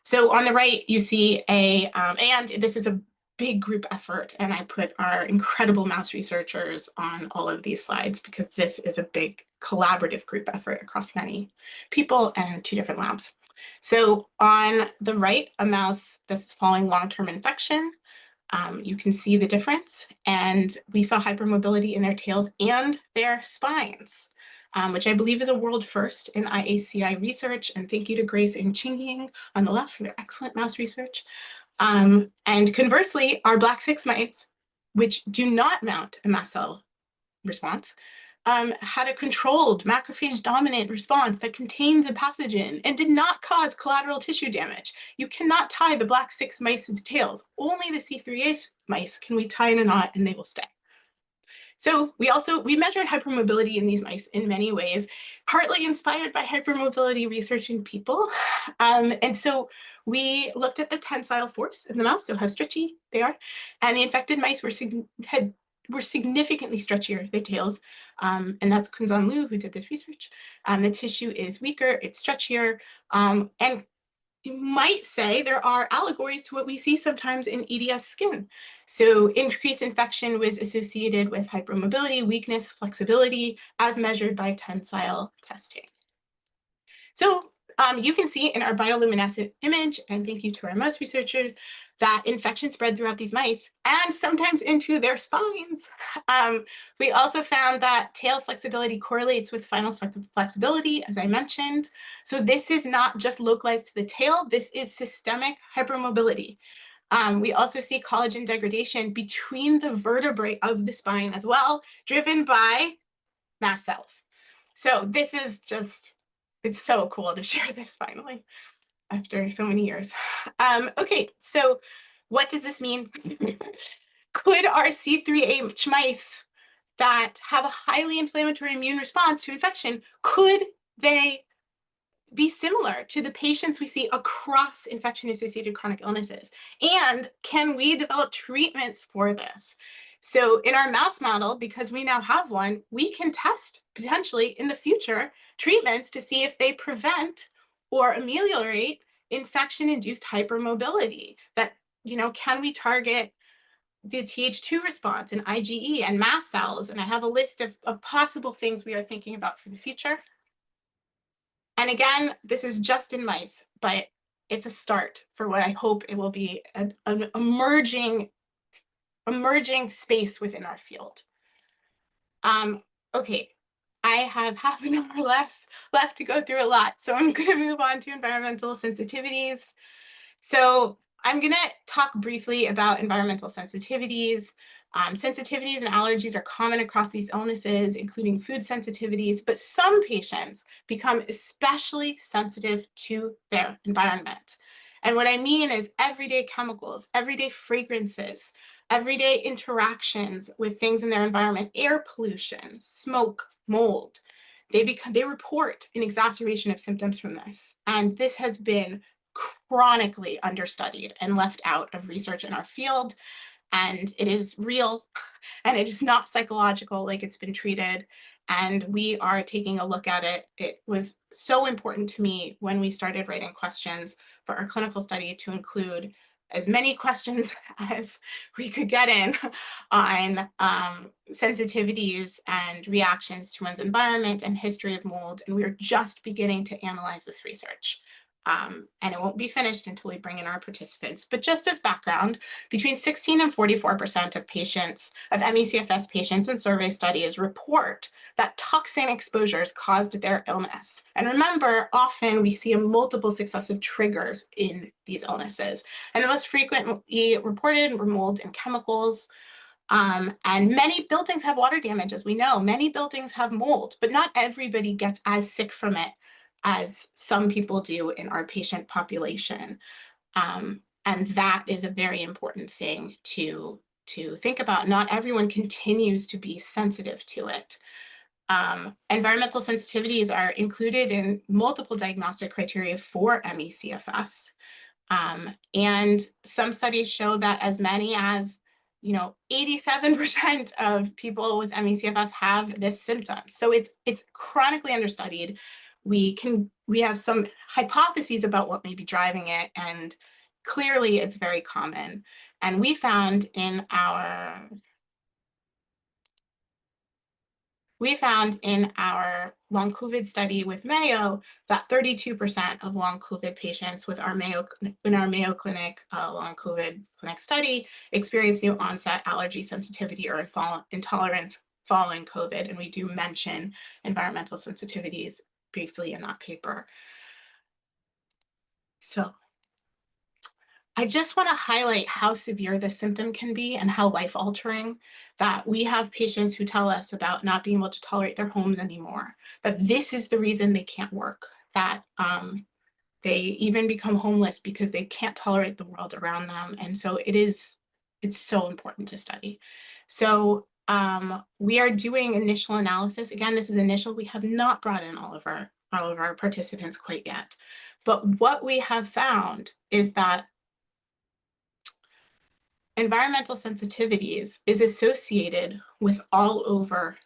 So on the right, you see and this is a big group effort, and I put our incredible mouse researchers on all of these slides because this is a big collaborative group effort across many people and 2 different labs. So on the right, a mouse that's following long-term infection, you can see the difference, and we saw hypermobility in their tails and their spines. Which I believe is a world first in IACI research. And thank you to Grace and Qingying on the left for their excellent mouse research. And conversely, our Black 6 mice, which do not mount a mast cell response, had a controlled macrophage dominant response that contained the pathogen and did not cause collateral tissue damage. You cannot tie the Black 6 mice's tails. Only the C3H mice can we tie in a knot and they will stay. So we measured hypermobility in these mice in many ways, partly inspired by hypermobility research in people. And so we looked at the tensile force in the mouse, so how stretchy they are, and the infected mice were significantly stretchier, their tails, and that's Kunzan Liu who did this research. The tissue is weaker, it's stretchier, and you might say there are allegories to what we see sometimes in EDS skin. So increased infection was associated with hypermobility, weakness, flexibility, as measured by tensile testing. So you can see in our bioluminescent image, and thank you to our mouse researchers, that infection spread throughout these mice and sometimes into their spines. We also found that tail flexibility correlates with spinal flexibility, as I mentioned. So this is not just localized to the tail, this is systemic hypermobility. We also see collagen degradation between the vertebrae of the spine as well, driven by mast cells. So this is just, it's so cool to share this finally after so many years. Okay, so what does this mean? Could our C3H mice that have a highly inflammatory immune response to infection, could they be similar to the patients we see across infection-associated chronic illnesses? And can we develop treatments for this? So in our mouse model, because we now have one, we can test potentially in the future treatments to see if they prevent or ameliorate infection-induced hypermobility. That, can we target the Th2 response and IgE and mast cells? And I have a list of possible things we are thinking about for the future. And again, this is just in mice, but it's a start for what I hope it will be an emerging space within our field. Okay, I have half an hour left to go through a lot, so I'm going to move on to environmental sensitivities. So I'm going to talk briefly about environmental sensitivities. Sensitivities and allergies are common across these illnesses, including food sensitivities, but some patients become especially sensitive to their environment. And what I mean is everyday chemicals, everyday fragrances, everyday interactions with things in their environment, air pollution, smoke, mold. They report an exacerbation of symptoms from this. And this has been chronically understudied and left out of research in our field. And it is real, and it is not psychological like it's been treated. And we are taking a look at it. It was so important to me when we started writing questions for our clinical study to include as many questions as we could get in on sensitivities and reactions to one's environment and history of mold. And we are just beginning to analyze this research. And it won't be finished until we bring in our participants. But just as background, between 16 and 44% of patients, of ME/CFS patients in survey studies report that toxin exposures caused their illness. And remember, often we see multiple successive triggers in these illnesses. And the most frequently reported were mold and chemicals. And many buildings have water damage, as we know. Many buildings have mold, but not everybody gets as sick from it as some people do in our patient population. And that is a very important thing to think about. Not everyone continues to be sensitive to it. Environmental sensitivities are included in multiple diagnostic criteria for ME/CFS. And some studies show that as many as 87% of people with ME/CFS have this symptom. So it's chronically understudied. We have some hypotheses about what may be driving it, and clearly it's very common. And we found in our long COVID study with Mayo that 32% of long COVID patients in our Mayo Clinic long COVID clinic study experienced new onset allergy sensitivity or intolerance following COVID. And we do mention environmental sensitivities briefly in that paper. So I just want to highlight how severe the symptom can be and how life-altering, that we have patients who tell us about not being able to tolerate their homes anymore, that this is the reason they can't work, that they even become homeless because they can't tolerate the world around them. And so it's so important to study. So we are doing initial analysis. Again, this is initial. We have not brought in all of our participants quite yet. But what we have found is that environmental sensitivities is associated with all over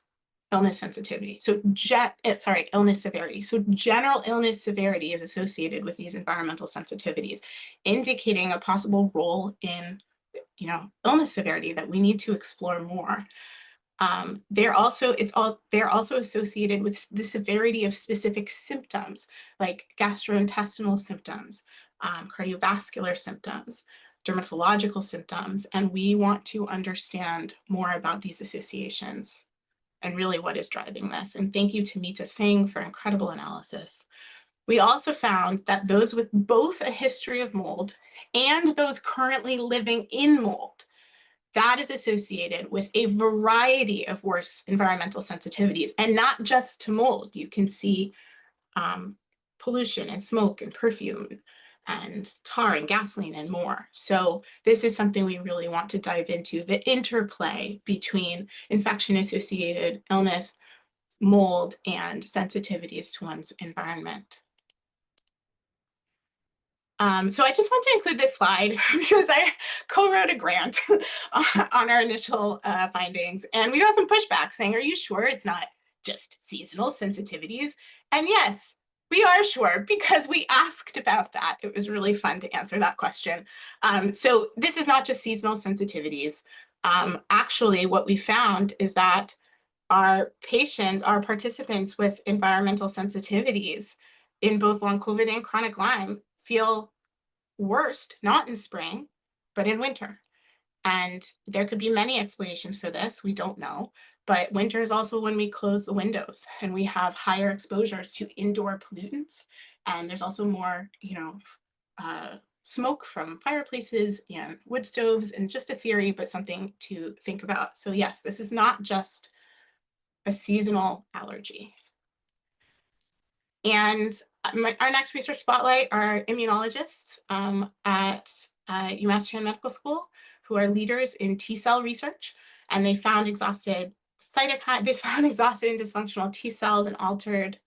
illness sensitivity. So illness severity. So general illness severity is associated with these environmental sensitivities, indicating a possible role in illness severity that we need to explore more. They're also associated with the severity of specific symptoms like gastrointestinal symptoms, cardiovascular symptoms, dermatological symptoms, and we want to understand more about these associations and really what is driving this. And thank you to Meeta Singh for incredible analysis. We also found that those with both a history of mold and those currently living in mold, that is associated with a variety of worse environmental sensitivities, and not just to mold. You can see pollution and smoke and perfume and tar and gasoline and more. So this is something we really want to dive into, the interplay between infection-associated illness, mold, and sensitivities to one's environment. So I just want to include this slide because I co-wrote a grant on our initial findings, and we got some pushback saying, are you sure it's not just seasonal sensitivities? And yes, we are sure, because we asked about that. It was really fun to answer that question. So this is not just seasonal sensitivities. Actually, what we found is that our participants with environmental sensitivities in both long COVID and chronic Lyme feel worst, not in spring, but in winter. And there could be many explanations for this. We don't know. But winter is also when we close the windows and we have higher exposures to indoor pollutants. And there's also more, smoke from fireplaces and wood stoves, and just a theory, but something to think about. So yes, this is not just a seasonal allergy. And our next research spotlight are immunologists at UMass Chan Medical School, who are leaders in T-cell research, and they found exhausted cytokine. They found exhausted and dysfunctional T cells and altered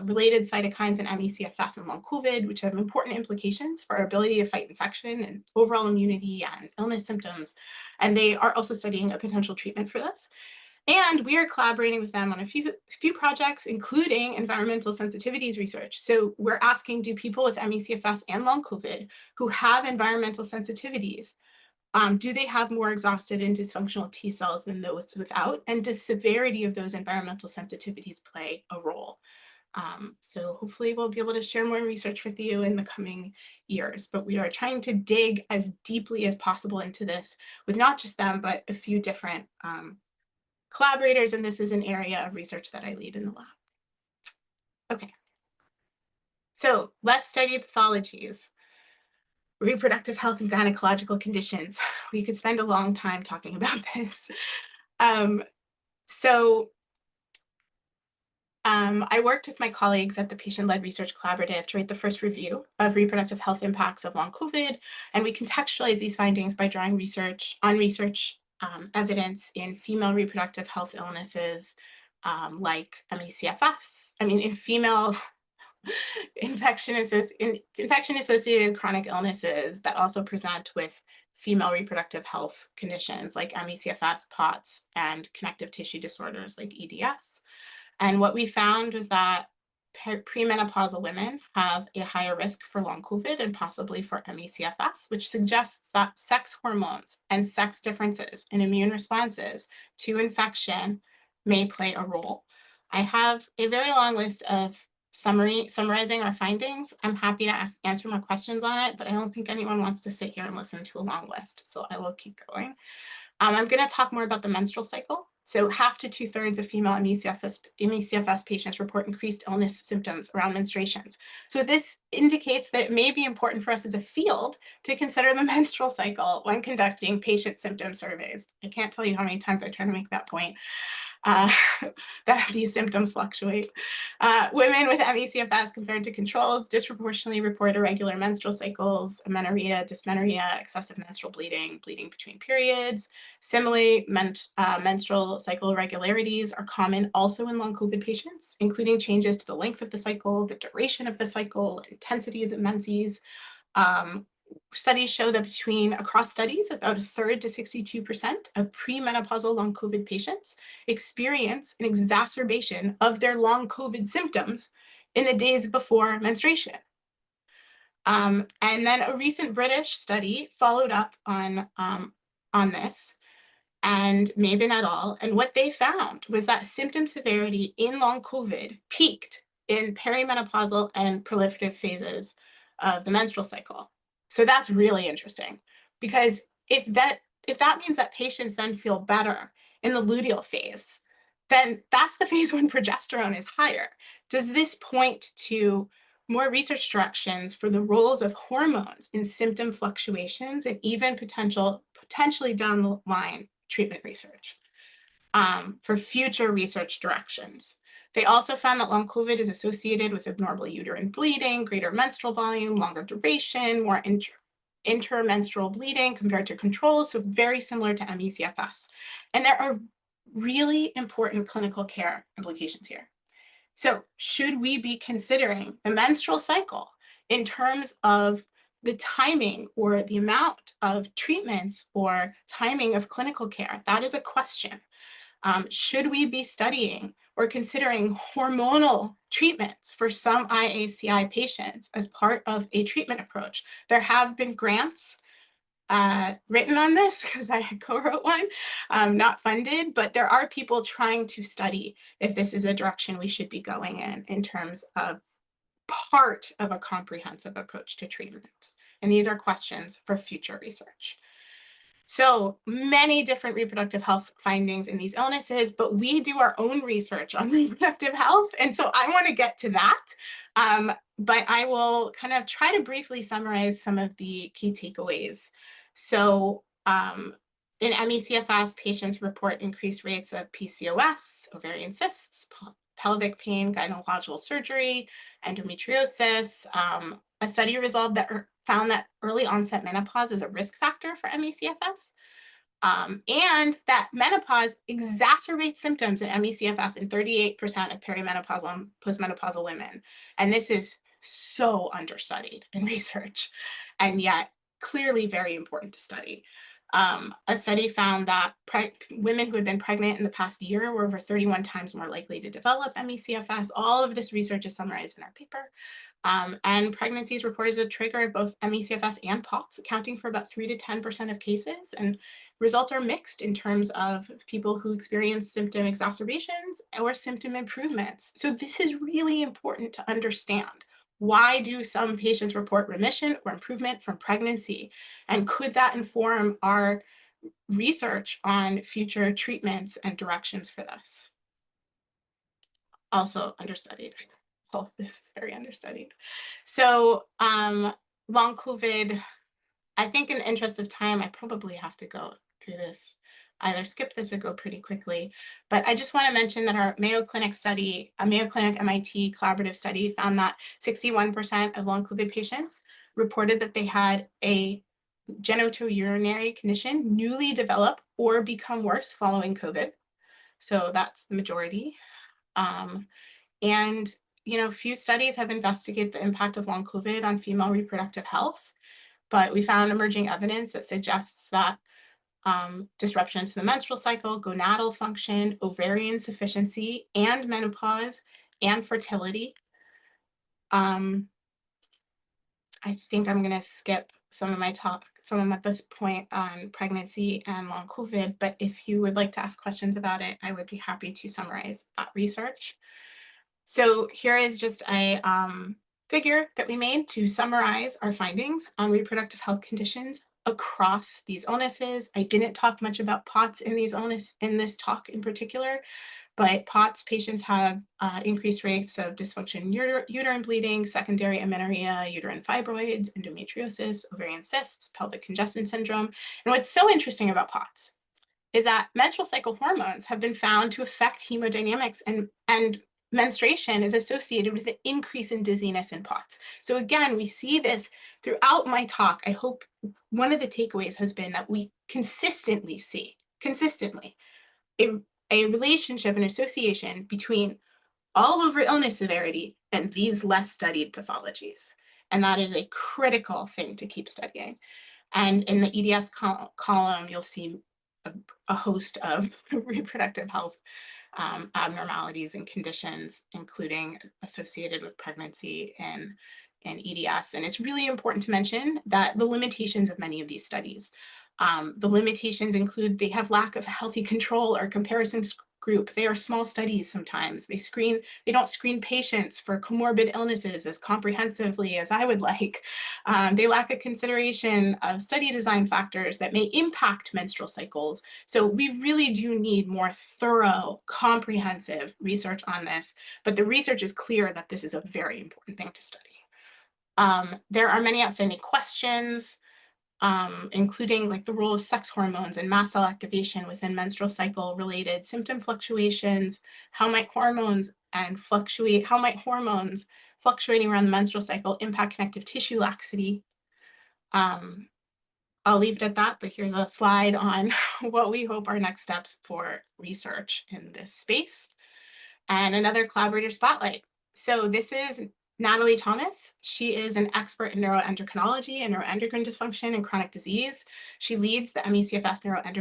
related cytokines in ME/CFS and long COVID, which have important implications for our ability to fight infection and overall immunity and illness symptoms. And they are also studying a potential treatment for this. And we are collaborating with them on a few projects, including environmental sensitivities research. So we're asking, do people with ME/CFS and long COVID who have environmental sensitivities, do they have more exhausted and dysfunctional T cells than those without? And does severity of those environmental sensitivities play a role? So hopefully we'll be able to share more research with you in the coming years, but we are trying to dig as deeply as possible into this with not just them, but a few different collaborators, and this is an area of research that I lead in the lab. Okay, so less studied pathologies, reproductive health and gynecological conditions. We could spend a long time talking about this. I worked with my colleagues at the Patient-Led Research Collaborative to write the first review of reproductive health impacts of long COVID, and we contextualize these findings by drawing research evidence in female reproductive health illnesses like ME/CFS. In female infection-associated chronic illnesses that also present with female reproductive health conditions like ME/CFS, POTS, and connective tissue disorders like EDS. And what we found was that premenopausal women have a higher risk for long COVID and possibly for ME/CFS, which suggests that sex hormones and sex differences in immune responses to infection may play a role. I have a very long list of summarizing our findings. I'm happy to answer more questions on it, but I don't think anyone wants to sit here and listen to a long list, so I will keep going. I'm going to talk more about the menstrual cycle. So 1/2 to 2/3 of female ME/CFS patients report increased illness symptoms around menstruations. So this indicates that it may be important for us as a field to consider the menstrual cycle when conducting patient symptom surveys. I can't tell you how many times I try to make that point. That these symptoms fluctuate. Women with ME/CFS compared to controls disproportionately report irregular menstrual cycles, amenorrhea, dysmenorrhea, excessive menstrual bleeding, bleeding between periods. Similarly, menstrual cycle irregularities are common also in long COVID patients, including changes to the length of the cycle, the duration of the cycle, intensities of menses. Studies show that across studies, about 1/3 to 62% of premenopausal long COVID patients experience an exacerbation of their long COVID symptoms in the days before menstruation. And then a recent British study followed up on this, and Mabin et al. And what they found was that symptom severity in long COVID peaked in perimenopausal and proliferative phases of the menstrual cycle. So that's really interesting, because if that means that patients then feel better in the luteal phase, then that's the phase when progesterone is higher. Does this point to more research directions for the roles of hormones in symptom fluctuations and even potentially down the line treatment research for future research directions? They also found that long COVID is associated with abnormal uterine bleeding, greater menstrual volume, longer duration, more intermenstrual bleeding compared to controls, so very similar to ME/CFS. And there are really important clinical care implications here. So should we be considering the menstrual cycle in terms of the timing or the amount of treatments or timing of clinical care, that is a question. Should we be studying or considering hormonal treatments for some IACI patients as part of a treatment approach? There have been grants written on this because I co-wrote one, not funded, but there are people trying to study if this is a direction we should be going in terms of part of a comprehensive approach to treatment. And these are questions for future research. So many different reproductive health findings in these illnesses, but we do our own research on reproductive health. And so I want to get to that, but I will kind of try to briefly summarize some of the key takeaways. So in ME/CFS, patients report increased rates of PCOS, ovarian cysts, pelvic pain, gynecological surgery, endometriosis. A study found that early onset menopause is a risk factor for ME/CFS, and that menopause exacerbates symptoms in ME/CFS in 38% of perimenopausal and postmenopausal women. And this is so understudied in research, and yet clearly very important to study. A study found that women who had been pregnant in the past year were over 31 times more likely to develop ME/CFS. All of this research is summarized in our paper. And pregnancy is reported as a trigger of both ME/CFS and POTS, accounting for about 3 to 10% of cases. And results are mixed in terms of people who experience symptom exacerbations or symptom improvements. So this is really important to understand. Why do some patients report remission or improvement from pregnancy? And could that inform our research on future treatments and directions for this? Also understudied. All of this is very understudied. So long COVID, I think in the interest of time, I probably have to go through this, either skip this or go pretty quickly. But I just want to mention that our Mayo Clinic study, a Mayo Clinic MIT collaborative study, found that 61% of long COVID patients reported that they had a genitourinary condition newly develop or become worse following COVID. So that's the majority. And few studies have investigated the impact of long COVID on female reproductive health, but we found emerging evidence that suggests that disruption to the menstrual cycle, gonadal function, ovarian sufficiency, and menopause and fertility. I think I'm going to skip some at this point on pregnancy and long COVID, but if you would like to ask questions about it, I would be happy to summarize that research. So here is just a figure that we made to summarize our findings on reproductive health conditions across these illnesses. I didn't talk much about POTS in this talk in particular, but POTS patients have increased rates of dysfunction, uterine bleeding, secondary amenorrhea, uterine fibroids, endometriosis, ovarian cysts, pelvic congestion syndrome. And what's so interesting about POTS is that menstrual cycle hormones have been found to affect hemodynamics, and menstruation is associated with an increase in dizziness in POTS. So again, we see this throughout my talk. I hope one of the takeaways has been that we consistently see a relationship and association between all over illness severity and these less studied pathologies. And that is a critical thing to keep studying. And in the EDS column, you'll see a host of reproductive health abnormalities and conditions, including associated with pregnancy and EDS. And it's really important to mention that the limitations of many of these studies. The limitations include they have lack of healthy control or comparison group. They are small studies sometimes. They don't screen patients for comorbid illnesses as comprehensively as I would like. They lack a consideration of study design factors that may impact menstrual cycles. So we really do need more thorough, comprehensive research on this, but the research is clear that this is a very important thing to study. There are many outstanding questions, including like the role of sex hormones and mast cell activation within menstrual cycle related symptom fluctuations. How might hormones fluctuating around the menstrual cycle impact connective tissue laxity? I'll leave it at that, but here's a slide on what we hope are next steps for research in this space. And another collaborator spotlight. So this is Natalie Thomas. She is an expert in neuroendocrinology and neuroendocrine dysfunction and chronic disease. She leads the MECFS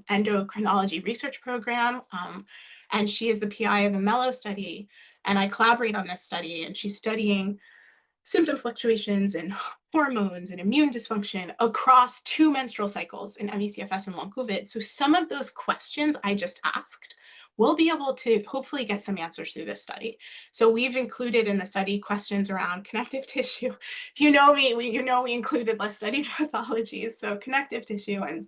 Neuroendocrinology Research Program, and she is the PI of the MELLOW study. And I collaborate on this study, and she's studying symptom fluctuations and hormones and immune dysfunction across 2 menstrual cycles in MECFS and long COVID. So some of those questions I just asked, we'll be able to hopefully get some answers through this study. So we've included in the study questions around connective tissue. If you know me, we included less studied pathologies. So connective tissue and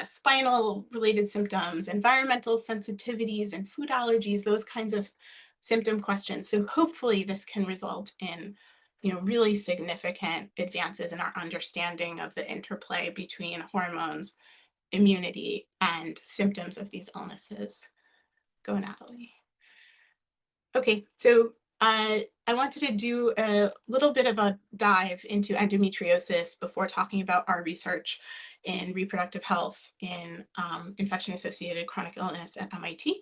spinal related symptoms, environmental sensitivities and food allergies, those kinds of symptom questions. So hopefully this can result in, really significant advances in our understanding of the interplay between hormones, immunity, and symptoms of these illnesses. Go, Natalie. Okay, so I wanted to do a little bit of a dive into endometriosis before talking about our research in reproductive health in infection-associated chronic illness at MIT.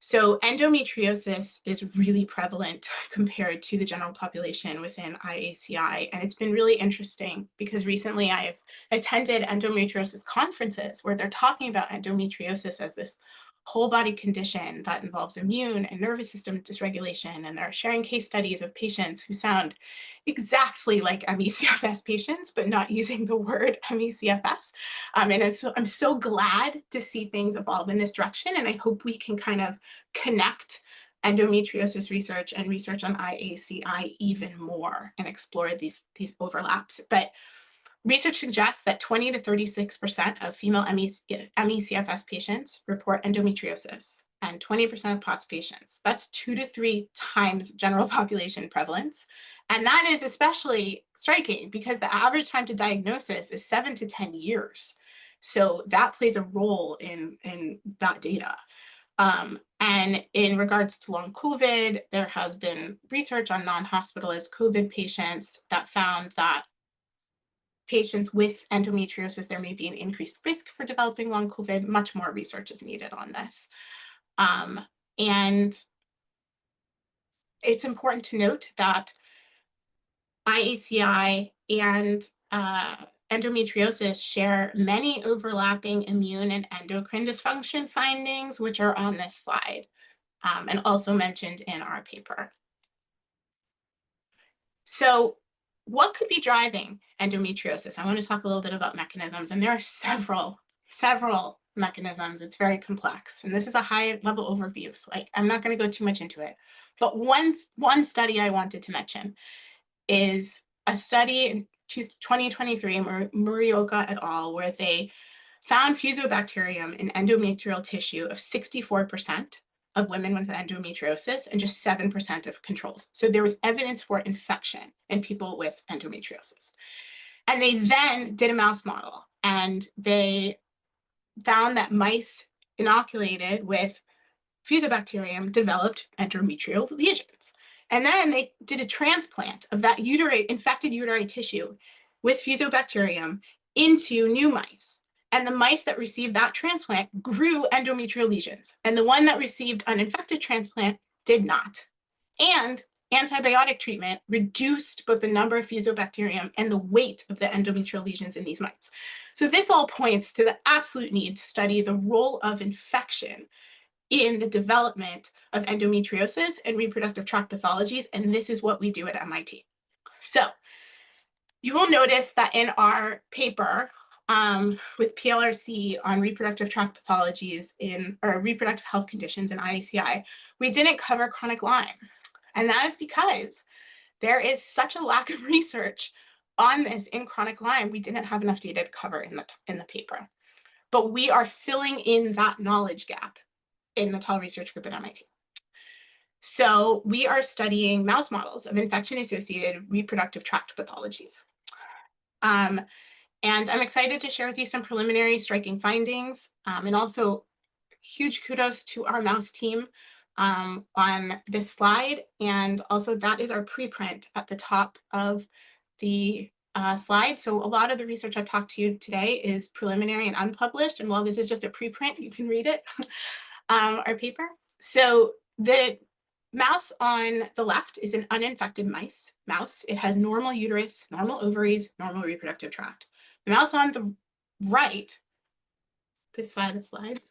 So endometriosis is really prevalent compared to the general population within IACI. And it's been really interesting because recently I've attended endometriosis conferences where they're talking about endometriosis as this whole body condition that involves immune and nervous system dysregulation. And they're sharing case studies of patients who sound exactly like MECFS patients, but not using the word MECFS. And I'm so glad to see things evolve in this direction. And I hope we can kind of connect endometriosis research and research on IACI even more and explore these overlaps. But research suggests that 20 to 36% of female MECFS patients report endometriosis and 20% of POTS patients. That's 2 to 3 times general population prevalence. And that is especially striking because the average time to diagnosis is 7 to 10 years. So that plays a role in that data. And in regards to long COVID, there has been research on non-hospitalized COVID patients that found that patients with endometriosis, there may be an increased risk for developing long COVID. Much more research is needed on this. And it's important to note that IACI and endometriosis share many overlapping immune and endocrine dysfunction findings, which are on this slide and also mentioned in our paper. So what could be driving endometriosis? I want to talk a little bit about mechanisms, and there are several mechanisms. It's very complex, and this is a high-level overview, so I'm not going to go too much into it. But one study I wanted to mention is a study in 2023, Murioka et al., where they found fusobacterium in endometrial tissue of 64% of women with endometriosis and just 7% of controls. So there was evidence for infection in people with endometriosis. And they then did a mouse model, and they found that mice inoculated with fusobacterium developed endometrial lesions. And then they did a transplant of that infected uterine tissue with fusobacterium into new mice. And the mice that received that transplant grew endometrial lesions. And the one that received an infected transplant did not. And antibiotic treatment reduced both the number of fusobacterium and the weight of the endometrial lesions in these mice. So this all points to the absolute need to study the role of infection in the development of endometriosis and reproductive tract pathologies. And this is what we do at MIT. So you will notice that in our paper, with PLRC on reproductive tract pathologies or reproductive health conditions in IACI, we didn't cover chronic Lyme. And that is because there is such a lack of research on this in chronic Lyme. We didn't have enough data to cover in the paper. But we are filling in that knowledge gap in the Tal Research Group at MIT. So we are studying mouse models of infection-associated reproductive tract pathologies. And I'm excited to share with you some preliminary striking findings, and also huge kudos to our mouse team on this slide. And also that is our preprint at the top of the slide. So a lot of the research I've talked to you today is preliminary and unpublished. And while this is just a preprint, you can read it, our paper. So the mouse on the left is an uninfected mouse. It has normal uterus, normal ovaries, normal reproductive tract. The mouse on the right, this slide,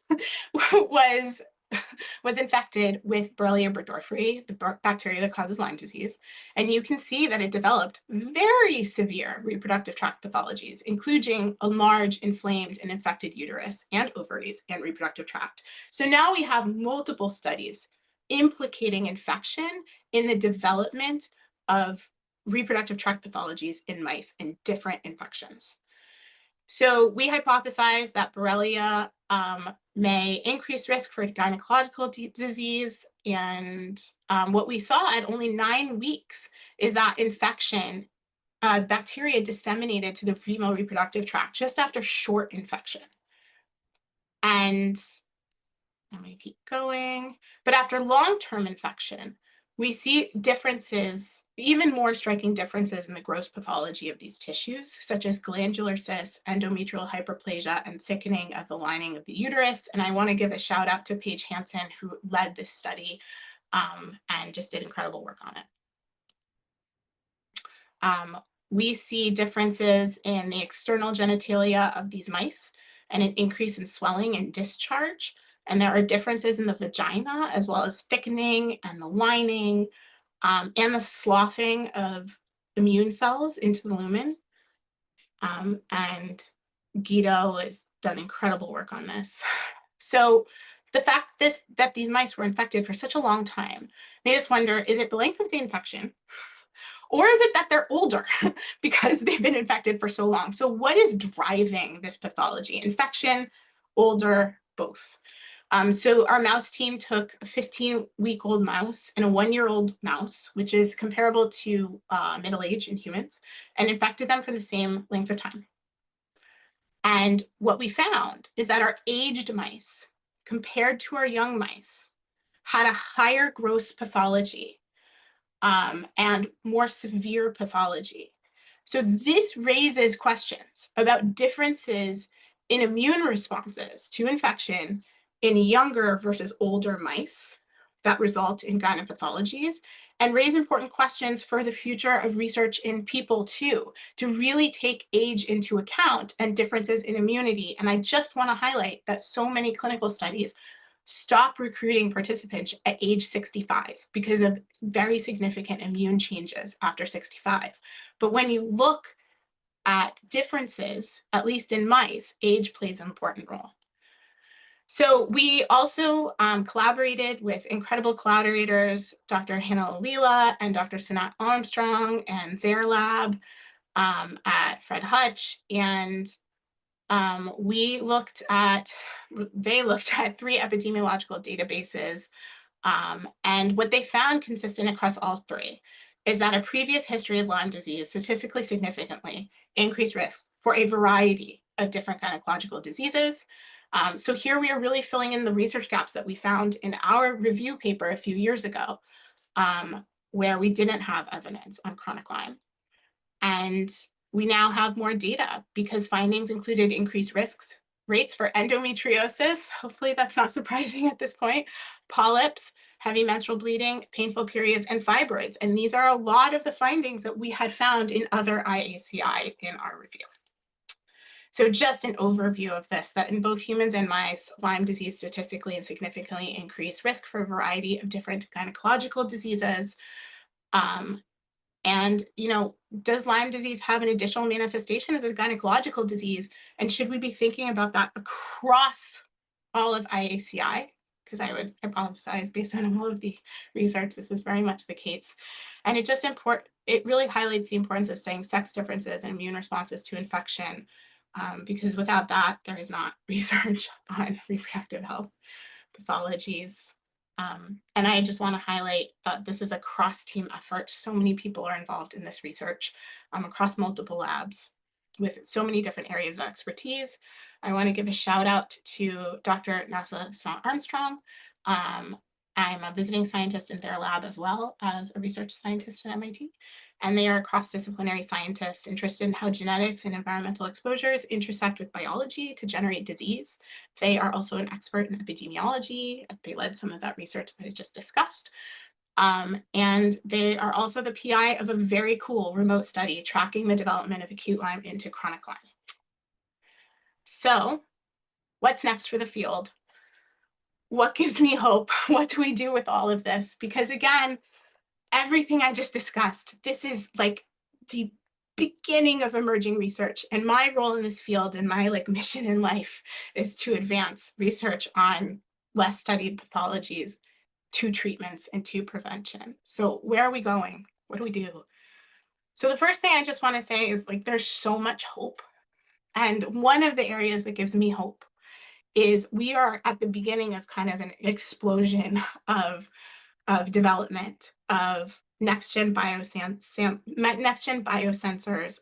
was infected with Borrelia burgdorferi, the bacteria that causes Lyme disease. And you can see that it developed very severe reproductive tract pathologies, including a large inflamed and infected uterus and ovaries and reproductive tract. So now we have multiple studies implicating infection in the development of reproductive tract pathologies in mice and different infections. So we hypothesized that Borrelia may increase risk for gynecological disease. And what we saw at only 9 weeks is that infection, bacteria disseminated to the female reproductive tract just after short infection. And I'm going to keep going. But after long-term infection, we see differences, even more striking differences in the gross pathology of these tissues, such as glandular cysts, endometrial hyperplasia, and thickening of the lining of the uterus. And I want to give a shout out to Paige Hansen, who led this study and just did incredible work on it. We see differences in the external genitalia of these mice and an increase in swelling and discharge. And there are differences in the vagina, as well as thickening and the lining, and the sloughing of immune cells into the lumen. And Guido has done incredible work on this. So the fact that these mice were infected for such a long time made us wonder, is it the length of the infection? Or is it that they're older because they've been infected for so long? So what is driving this pathology? Infection, older, both. So our mouse team took a 15-week-old mouse and a 1-year-old mouse, which is comparable to middle age in humans, and infected them for the same length of time. And what we found is that our aged mice, compared to our young mice, had a higher gross pathology and more severe pathology. So this raises questions about differences in immune responses to infection in younger versus older mice that result in gynepathologies, and raise important questions for the future of research in people too, to really take age into account and differences in immunity. And I just want to highlight that so many clinical studies stop recruiting participants at age 65 because of very significant immune changes after 65. But when you look at differences, at least in mice, age plays an important role. So we also collaborated with incredible collaborators, Dr. Hannah Leah and Dr. Sanat Armstrong and their lab at Fred Hutch. And they looked at 3 epidemiological databases. And what they found consistent across all 3 is that a previous history of Lyme disease statistically significantly increased risk for a variety of different gynecological diseases. So here we are really filling in the research gaps that we found in our review paper a few years ago, where we didn't have evidence on chronic Lyme. And we now have more data because findings included increased rates for endometriosis. Hopefully that's not surprising at this point. Polyps, heavy menstrual bleeding, painful periods, and fibroids. And these are a lot of the findings that we had found in other IACI in our review. So just an overview of this, that in both humans and mice, Lyme disease statistically and significantly increased risk for a variety of different gynecological diseases. And, does Lyme disease have an additional manifestation as a gynecological disease? And should we be thinking about that across all of IACI? Because I would hypothesize, based on all of the research, this is very much the case. And it really highlights the importance of studying sex differences and immune responses to infection, because without that, there is not research on reproductive health pathologies. And I just want to highlight that this is a cross-team effort. So many people are involved in this research across multiple labs with so many different areas of expertise. I want to give a shout out to Dr. Nasa Armstrong. I'm a visiting scientist in their lab as well as a research scientist at MIT. And they are cross-disciplinary scientists interested in how genetics and environmental exposures intersect with biology to generate disease. They are also an expert in epidemiology. They led some of that research that I just discussed. And they are also the PI of a very cool remote study tracking the development of acute Lyme into chronic Lyme. So what's next for the field? What gives me hope? What do we do with all of this? Because again, everything I just discussed, this is like the beginning of emerging research. And my role in this field and my mission in life is to advance research on less studied pathologies to treatments and to prevention. So where are we going? What do we do? So the first thing I just want to say is there's so much hope. And one of the areas that gives me hope is we are at the beginning of kind of an explosion of development of next-gen biosensors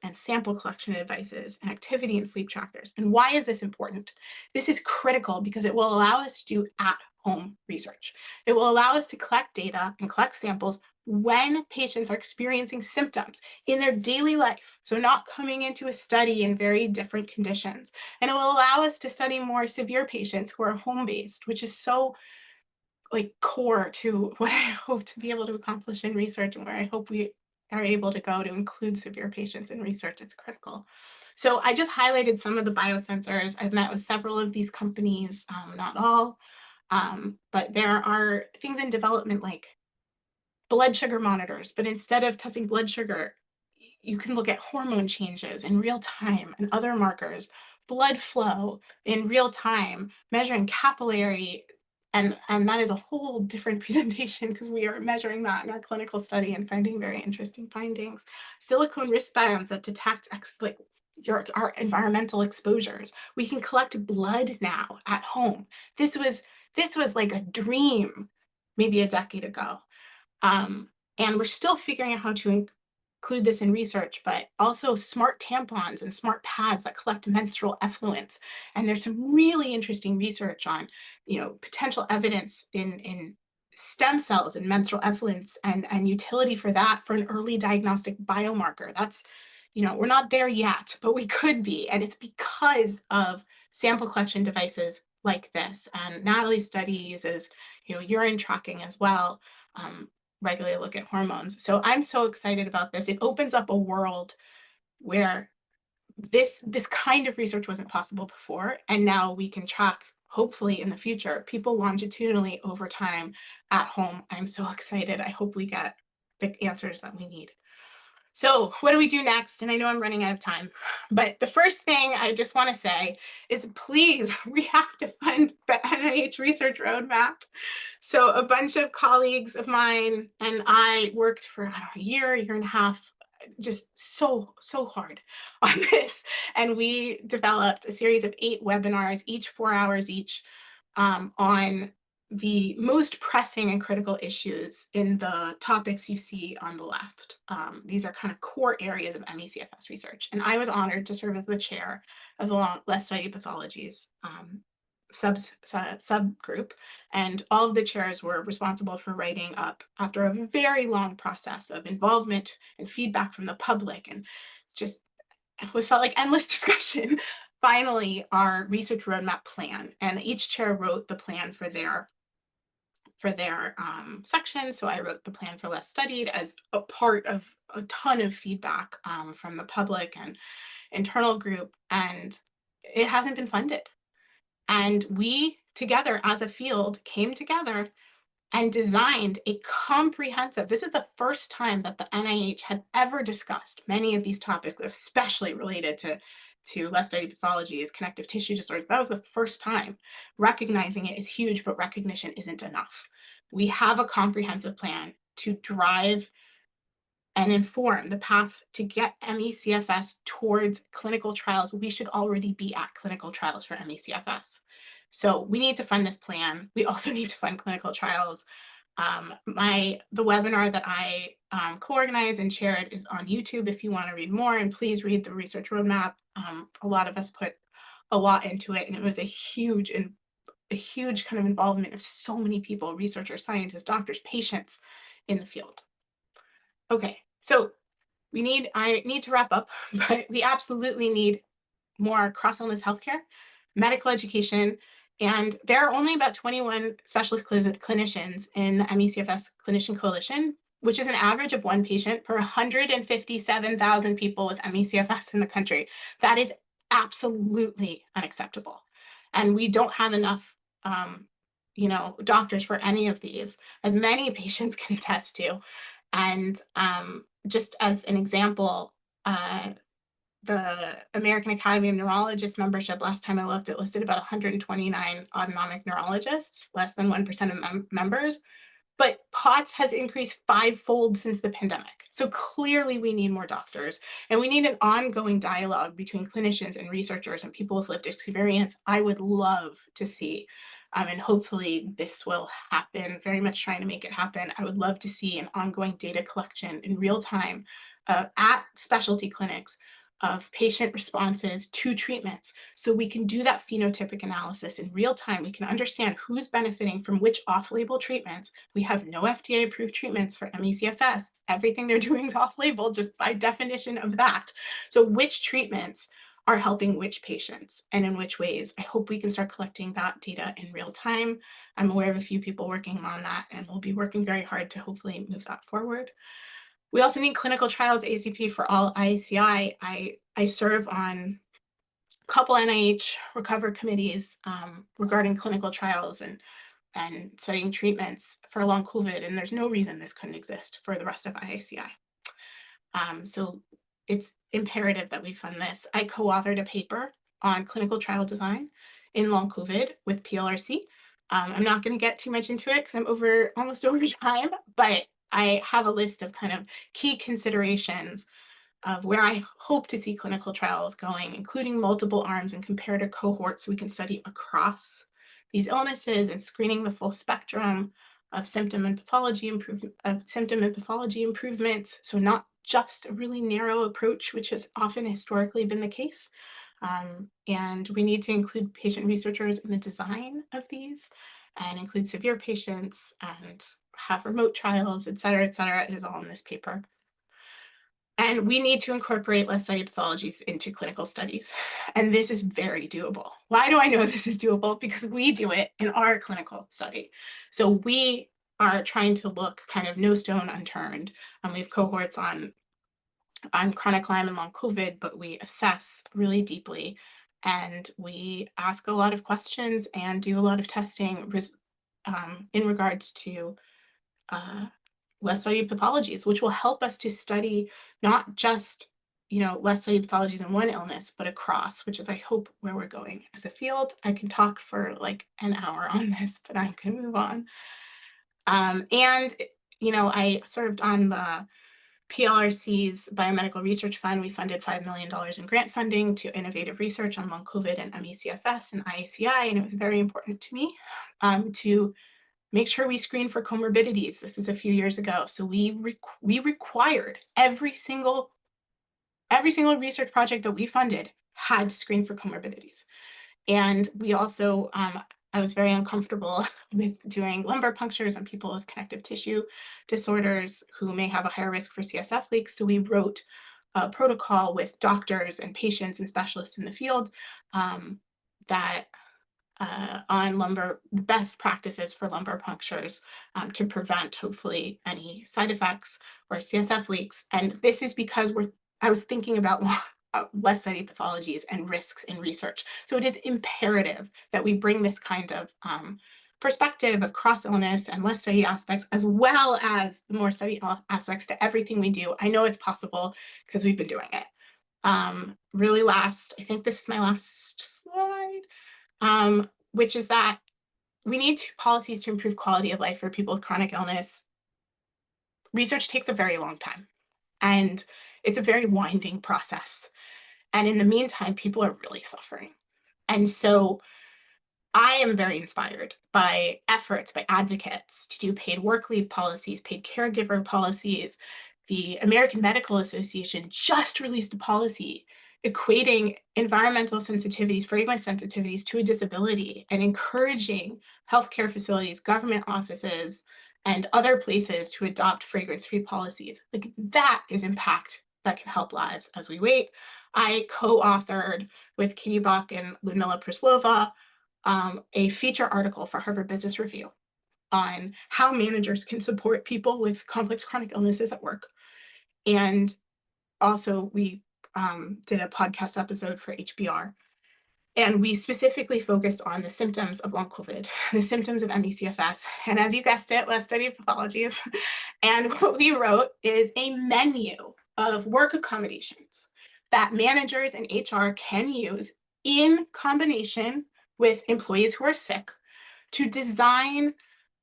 and sample collection devices and activity and sleep trackers. And why is this important? This is critical because it will allow us to do at-home research. It will allow us to collect data and collect samples when patients are experiencing symptoms in their daily life, so not coming into a study in very different conditions. And it will allow us to study more severe patients who are home-based, which is so core to what I hope to be able to accomplish in research, and where I hope we are able to go to include severe patients in research. It's critical. So I just highlighted some of the biosensors. I've met with several of these companies, not all, but there are things in development like blood sugar monitors, but instead of testing blood sugar, you can look at hormone changes in real time and other markers, blood flow in real time, measuring capillary, and that is a whole different presentation because we are measuring that in our clinical study and finding very interesting findings. Silicone wristbands that detect our environmental exposures. We can collect blood now at home. This was like a dream maybe a decade ago. And we're still figuring out how to include this in research, but also smart tampons and smart pads that collect menstrual effluents. And there's some really interesting research on, potential evidence in stem cells and menstrual effluents and utility for that for an early diagnostic biomarker. That's, we're not there yet, but we could be. And it's because of sample collection devices like this. And Natalie's study uses, urine tracking as well. Regularly look at hormones. So I'm so excited about this. It opens up a world where this kind of research wasn't possible before. And now we can track, hopefully in the future, people longitudinally over time at home. I'm so excited. I hope we get the answers that we need. So what do we do next? And I know I'm running out of time, but the first thing I just want to say is please, we have to fund the NIH research roadmap. So a bunch of colleagues of mine and I worked for a year and a half, just so hard on this. And we developed a series of 8 webinars, each 4 hours each, on the most pressing and critical issues in the topics you see on the left. These are kind of core areas of ME/CFS research. And I was honored to serve as the chair of the Less Studied Pathologies subgroup. And all of the chairs were responsible for writing up, after a very long process of involvement and feedback from the public, and just, we felt like endless discussion, finally our research roadmap plan. And each chair wrote the plan for their section. So I wrote the plan for Less Studied as a part of a ton of feedback from the public and internal group, and it hasn't been funded. And we together as a field came together and designed a comprehensive, this is the first time that the NIH had ever discussed many of these topics, especially related to less studied pathologies, connective tissue disorders. That was the first time. Recognizing it is huge, but recognition isn't enough. We have a comprehensive plan to drive and inform the path to get ME/CFS towards clinical trials. We should already be at clinical trials for ME/CFS. So we need to fund this plan. We also need to fund clinical trials. The webinar that I co-organized and chaired is on YouTube if you want to read more, and please read the research roadmap. A lot of us put a lot into it, and it was a huge kind of involvement of so many people, researchers, scientists, doctors, patients in the field. Okay, so I need to wrap up, but we absolutely need more cross-illness healthcare, medical education, And there are only about 21 specialist clinicians in the ME/CFS Clinician Coalition, which is an average of 1 patient per 157,000 people with ME/CFS in the country. That is absolutely unacceptable. And we don't have enough doctors for any of these, as many patients can attest to. And just as an example, the American Academy of Neurologists membership, last time I looked, it listed about 129 autonomic neurologists, less than 1% of members. But POTS has increased 5-fold since the pandemic. So clearly we need more doctors, and we need an ongoing dialogue between clinicians and researchers and people with lived experience. I would love to see, and hopefully this will happen, very much trying to make it happen. I would love to see an ongoing data collection in real time at specialty clinics of patient responses to treatments. So we can do that phenotypic analysis in real time. We can understand who's benefiting from which off-label treatments. We have no FDA-approved treatments for ME/CFS. Everything they're doing is off-label, just by definition of that. So which treatments are helping which patients and in which ways? I hope we can start collecting that data in real time. I'm aware of a few people working on that, and we'll be working very hard to hopefully move that forward. We also need clinical trials ACP for all IACI. I serve on a couple NIH RECOVER committees regarding clinical trials and studying treatments for long COVID, and there's no reason this couldn't exist for the rest of IACI. So it's imperative that we fund this. I co-authored a paper on clinical trial design in long COVID with PLRC. I'm not going to get too much into it because I'm almost over time, but I have a list of kind of key considerations of where I hope to see clinical trials going, including multiple arms and comparative cohorts so we can study across these illnesses and screening the full spectrum of symptom and pathology improvements. So not just a really narrow approach, which has often historically been the case. And we need to include patient researchers in the design of these and include severe patients and have remote trials, et cetera, it is all in this paper. And we need to incorporate less studied pathologies into clinical studies. And this is very doable. Why do I know this is doable? Because we do it in our clinical study. So we are trying to look kind of no stone unturned. We have cohorts on chronic Lyme and long COVID, but we assess really deeply. And we ask a lot of questions and do a lot of testing in regards to less studied pathologies, which will help us to study not just less studied pathologies in one illness, but across, which is, I hope, where we're going as a field. I can talk for like an hour on this, but I'm going to move on. I served on the PLRC's Biomedical Research Fund. We funded $5 million in grant funding to innovative research on long COVID and ME/CFS and IACI, and it was very important to me to make sure we screen for comorbidities. This was a few years ago. So we required every single research project that we funded had to screen for comorbidities. And we also, I was very uncomfortable with doing lumbar punctures on people with connective tissue disorders who may have a higher risk for CSF leaks. So we wrote a protocol with doctors and patients and specialists in the field that on lumbar, the best practices for lumbar punctures to prevent, hopefully, any side effects or CSF leaks. And this is because I was thinking about less studied pathologies and risks in research. So it is imperative that we bring this kind of perspective of cross-illness and less studied aspects, as well as the more studied aspects to everything we do. I know it's possible because we've been doing it. Really last, I think this is my last slide. Which is that we need policies to improve quality of life for people with chronic illness. Research takes a very long time, and it's a very winding process. And in the meantime, people are really suffering. And so I am very inspired by efforts by advocates to do paid work leave policies, paid caregiver policies. The American Medical Association just released a policy equating environmental sensitivities, fragrance sensitivities to a disability and encouraging healthcare facilities, government offices, and other places to adopt fragrance-free policies. Like, that is impact that can help lives as we wait. I co-authored with Katie Bach and Ludmila Prislova a feature article for Harvard Business Review on how managers can support people with complex chronic illnesses at work. And also we did a podcast episode for HBR. And we specifically focused on the symptoms of long COVID, the symptoms of ME/CFS. And as you guessed it, let's study pathologies. And what we wrote is a menu of work accommodations that managers and HR can use in combination with employees who are sick to design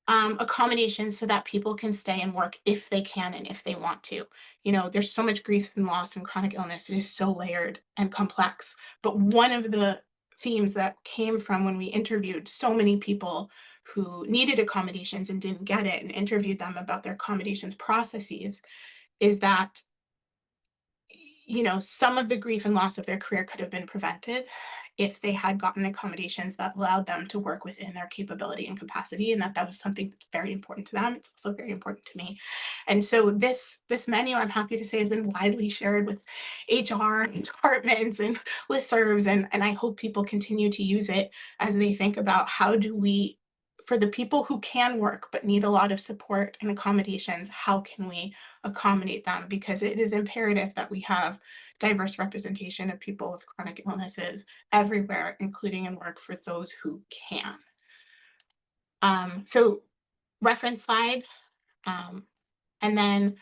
accommodations so that people can stay and work if they can and if they want to. You know, there's so much grief and loss and chronic illness. It is so layered and complex. But one of the themes that came from when we interviewed so many people who needed accommodations and didn't get it and interviewed them about their accommodations processes is that, you know, some of the grief and loss of their career could have been prevented if they had gotten accommodations that allowed them to work within their capability and capacity, and that was something that's very important to them. It's also very important to me. And so this menu, I'm happy to say, has been widely shared with HR departments and listservs, and I hope people continue to use it as they think about how do we, for the people who can work but need a lot of support and accommodations, how can we accommodate them? Because it is imperative that we have diverse representation of people with chronic illnesses everywhere, including in work for those who can. So reference slide, and then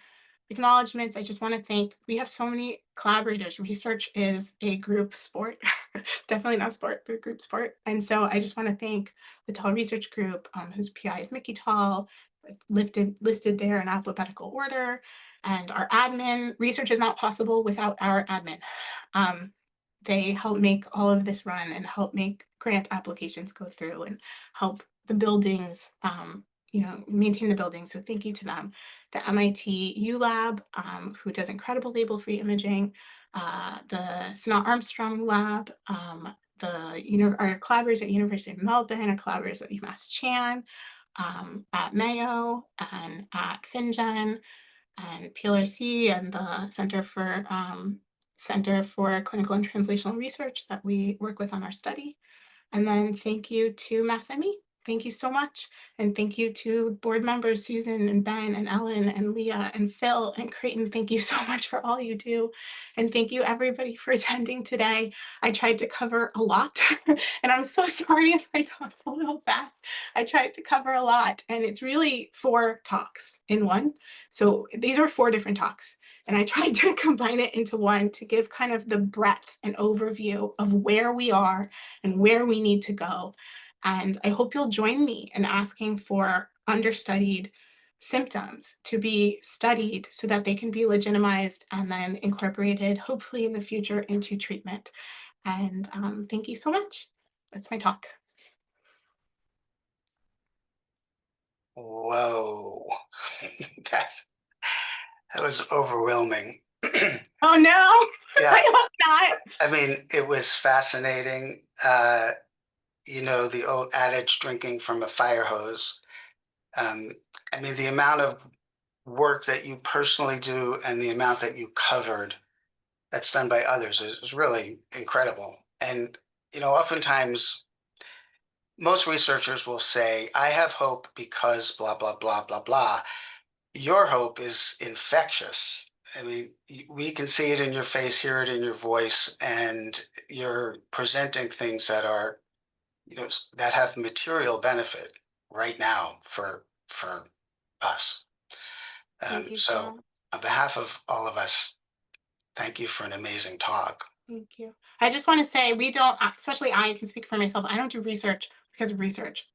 acknowledgements. I just want to thank, we have so many collaborators. Research is a group sport, definitely not sport, but a group sport. And so I just want to thank the Tal Research Group, whose PI is Mickey Tal, listed there in alphabetical order. And our admin. Research is not possible without our admin. They help make all of this run and help make grant applications go through and help the buildings, you know, maintain the buildings. So thank you to them. The MIT U Lab, who does incredible label-free imaging, the Sanaa Armstrong Lab, our collaborators at University of Melbourne, our collaborators at UMass Chan, at Mayo and at FinGen and PLRC and the Center for Clinical and Translational Research that we work with on our study. And then thank you to MassME. Thank you so much. And thank you to board members, Susan and Ben and Ellen and Leah and Phil and Creighton. Thank you so much for all you do. And thank you everybody for attending today. I tried to cover a lot and I'm so sorry if I talked a little fast. I tried to cover a lot and it's really 4 talks in one. So these are 4 different talks. And I tried to combine it into one to give kind of the breadth and overview of where we are and where we need to go. And I hope you'll join me in asking for understudied symptoms to be studied so that they can be legitimized and then incorporated, hopefully in the future, into treatment. And thank you so much. That's my talk. Whoa, that was overwhelming. Oh no, Yeah, I hope not. I mean, it was fascinating. You know, the old adage, drinking from a fire hose. I mean, the amount of work that you personally do and the amount that you covered that's done by others is really incredible. And, you know, oftentimes most researchers will say, I have hope because blah, blah, blah, blah, blah. Your hope is infectious. I mean, we can see it in your face, hear it in your voice, and you're presenting things that are, you know, that have material benefit right now for us. Thank you, So Tal. on behalf of all of us, thank you for an amazing talk. Thank you. I just want to say we don't, especially I can speak for myself, I don't do research because of research.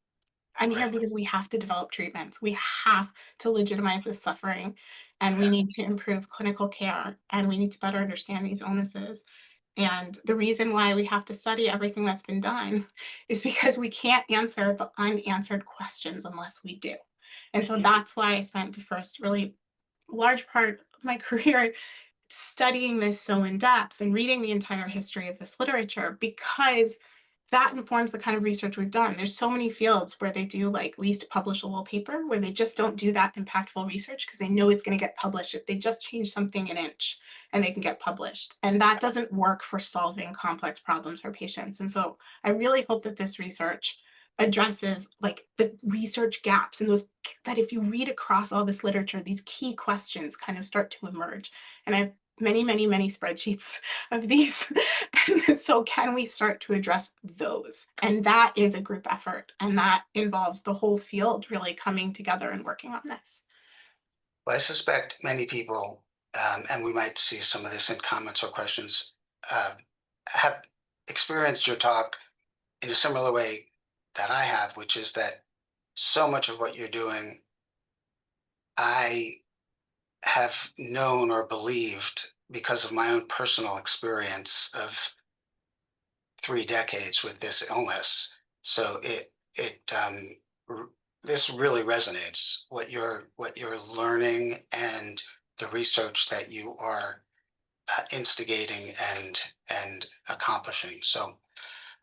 I'm here Right. because we have to develop treatments. We have to legitimize this suffering and we need to improve clinical care and we need to better understand these illnesses. And the reason why we have to study everything that's been done is because we can't answer the unanswered questions unless we do. And so that's why I spent the first really large part of my career studying this so in depth and reading the entire history of this literature, because that informs the kind of research we've done. There's so many fields where they do like least publishable paper, where they just don't do that impactful research because they know it's going to get published if they just change something an inch and they can get published. And that doesn't work for solving complex problems for patients. And so I really hope that this research addresses like the research gaps and those, that if you read across all this literature, these key questions kind of start to emerge. And I've many spreadsheets of these. And so can we start to address those? And that is a group effort. And that involves the whole field really coming together and working on this. Well, I suspect many people, and we might see some of this in comments or questions, have experienced your talk in a similar way that I have, which is that so much of what you're doing, I have known or believed because of my own personal experience of 3 decades with this illness. So this really resonates, what you're learning and the research that you are instigating and accomplishing. So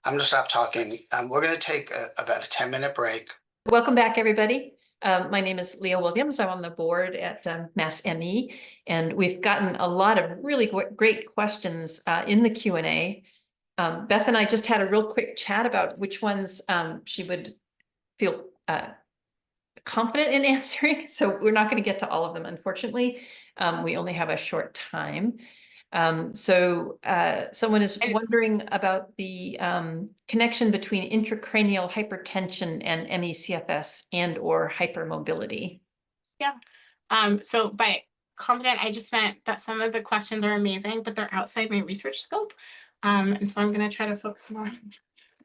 I'm going to stop talking. We're going to take about a 10-minute break. Welcome back, everybody. My name is Leah Williams. I'm on the board at MassME, and we've gotten a lot of really great questions in the Q&A. Beth and I just had a real quick chat about which ones she would feel confident in answering. So we're not going to get to all of them, unfortunately. We only have a short time. Someone is wondering about the connection between intracranial hypertension and ME/CFS and or hypermobility. Yeah. So by confident, I just meant that some of the questions are amazing, but they're outside my research scope. And so I'm going to try to focus more on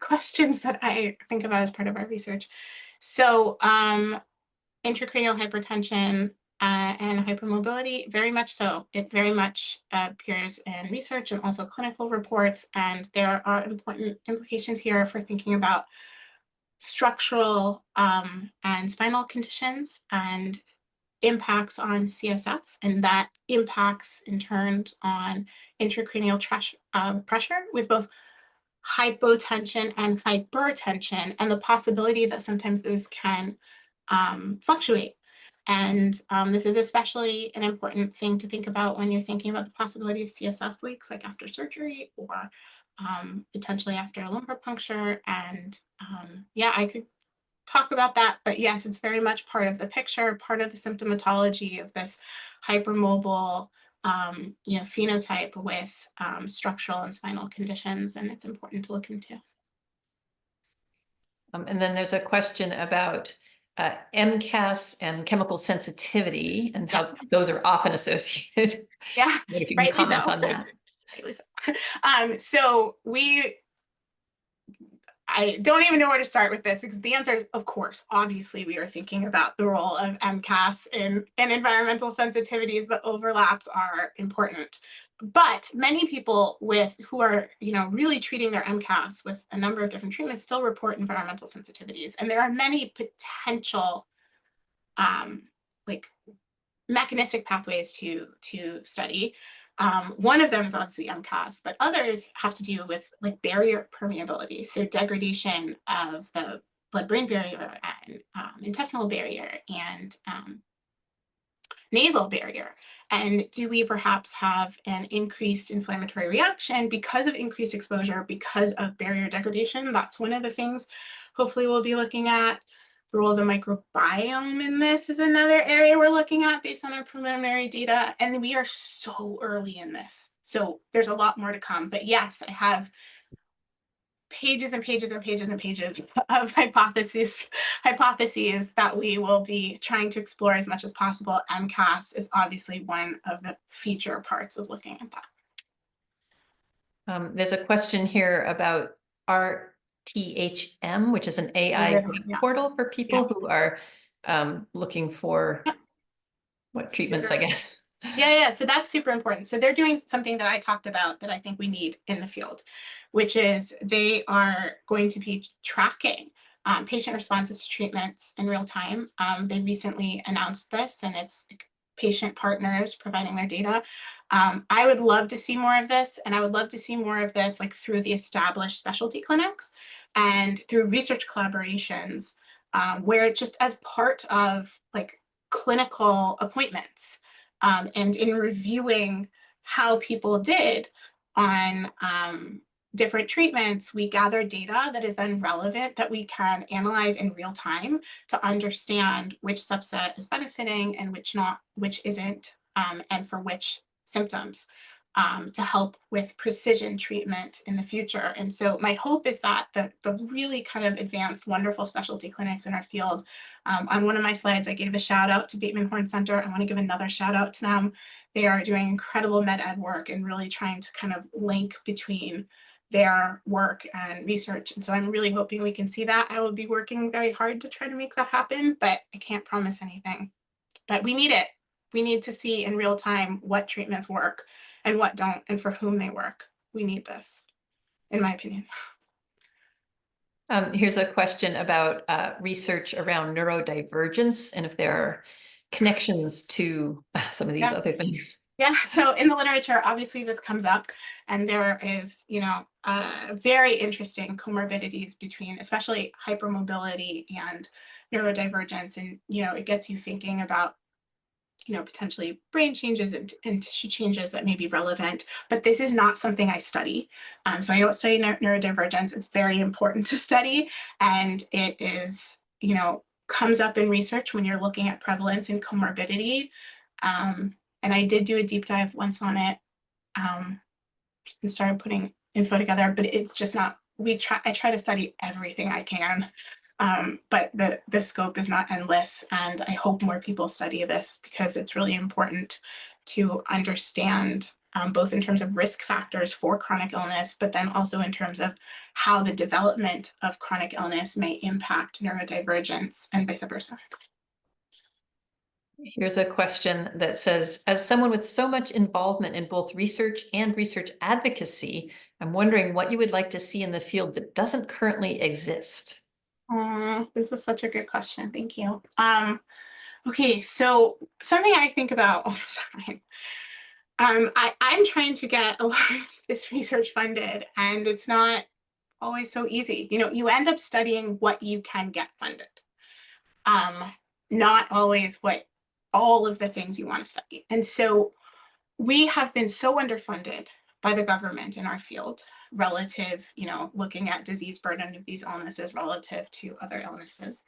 questions that I think about as part of our research. So intracranial hypertension and hypermobility, very much so. It very much appears in research and also clinical reports. And there are important implications here for thinking about structural and spinal conditions and impacts on CSF, and that impacts in turn on intracranial pressure with both hypotension and hypertension, and the possibility that sometimes those can fluctuate. And this is especially an important thing to think about when you're thinking about the possibility of CSF leaks, like after surgery or potentially after a lumbar puncture. And yeah, I could talk about that, but yes, it's very much part of the picture, part of the symptomatology of this hypermobile phenotype with structural and spinal conditions, and it's important to look into. And then there's a question about MCAS and chemical sensitivity and how those are often associated. Yeah, if you can comment on that. So I don't even know where to start with this, because the answer is, of course, obviously, we are thinking about the role of MCAS in environmental sensitivities. The overlaps are important. But many people who are really treating their MCAS with a number of different treatments still report environmental sensitivities. And there are many potential mechanistic pathways to study. One of them is obviously MCAS, but others have to do with barrier permeability, so degradation of the blood-brain barrier and intestinal barrier and nasal barrier. And do we perhaps have an increased inflammatory reaction because of increased exposure, because of barrier degradation? That's one of the things hopefully we'll be looking at. The role of the microbiome in this is another area we're looking at based on our preliminary data. And we are so early in this. So there's a lot more to come. But yes, I have pages and pages and pages and pages of hypotheses that we will be trying to explore as much as possible. MCAS is obviously one of the feature parts of looking at that. There's a question here about RTHM, which is an AI portal for people who are looking for what treatments, I guess. Yeah. So that's super important. So they're doing something that I talked about that I think we need in the field, which is they are going to be tracking patient responses to treatments in real time. They recently announced this, and it's patient partners providing their data. I would love to see more of this, and I would love to see more of this like through the established specialty clinics and through research collaborations, where it's just as part of like clinical appointments, and in reviewing how people did on different treatments, we gather data that is then relevant that we can analyze in real time to understand which subset is benefiting and which isn't, and for which symptoms, to help with precision treatment in the future. And so my hope is that the really kind of advanced, wonderful specialty clinics in our field, on one of my slides, I gave a shout out to Bateman Horne Center. I want to give another shout out to them. They are doing incredible med ed work and really trying to kind of link between their work and research. And so I'm really hoping we can see that. I will be working very hard to try to make that happen, but I can't promise anything. But we need it. We need to see in real time what treatments work and what don't, and for whom they work. We need this, in my opinion. Here's a question about research around neurodivergence and if there are connections to some of these other things. Yeah, so in the literature, obviously this comes up, and there is, very interesting comorbidities between especially hypermobility and neurodivergence. And, it gets you thinking about, potentially brain changes and tissue changes that may be relevant, but this is not something I study. So I don't study neurodivergence. It's very important to study, and it is, comes up in research when you're looking at prevalence and comorbidity. And I did do a deep dive once on it, and started putting info together, but it's just not, I try to study everything I can, but the scope is not endless. And I hope more people study this because it's really important to understand, both in terms of risk factors for chronic illness, but then also in terms of how the development of chronic illness may impact neurodivergence and vice versa. Here's a question that says, as someone with so much involvement in both research and research advocacy, I'm wondering what you would like to see in the field that doesn't currently exist. This is such a good question. Thank you. Okay, so something I think about all the time. I'm trying to get a lot of this research funded, and it's not always so easy. You end up studying what you can get funded. Not always what all of the things you want to study. And so we have been so underfunded by the government in our field relative, looking at disease burden of these illnesses relative to other illnesses.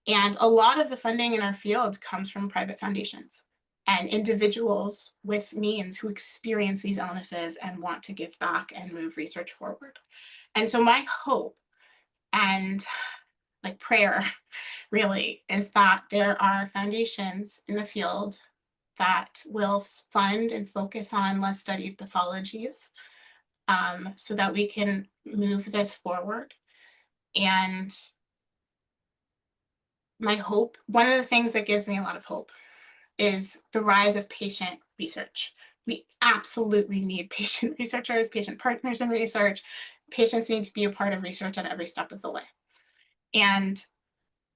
And a lot of the funding in our field comes from private foundations and individuals with means who experience these illnesses and want to give back and move research forward. And so my hope and like prayer really is that there are foundations in the field that will fund and focus on less studied pathologies, so that we can move this forward. And my hope, one of the things that gives me a lot of hope, is the rise of patient research. We absolutely need patient researchers, patient partners in research. Patients need to be a part of research at every step of the way. And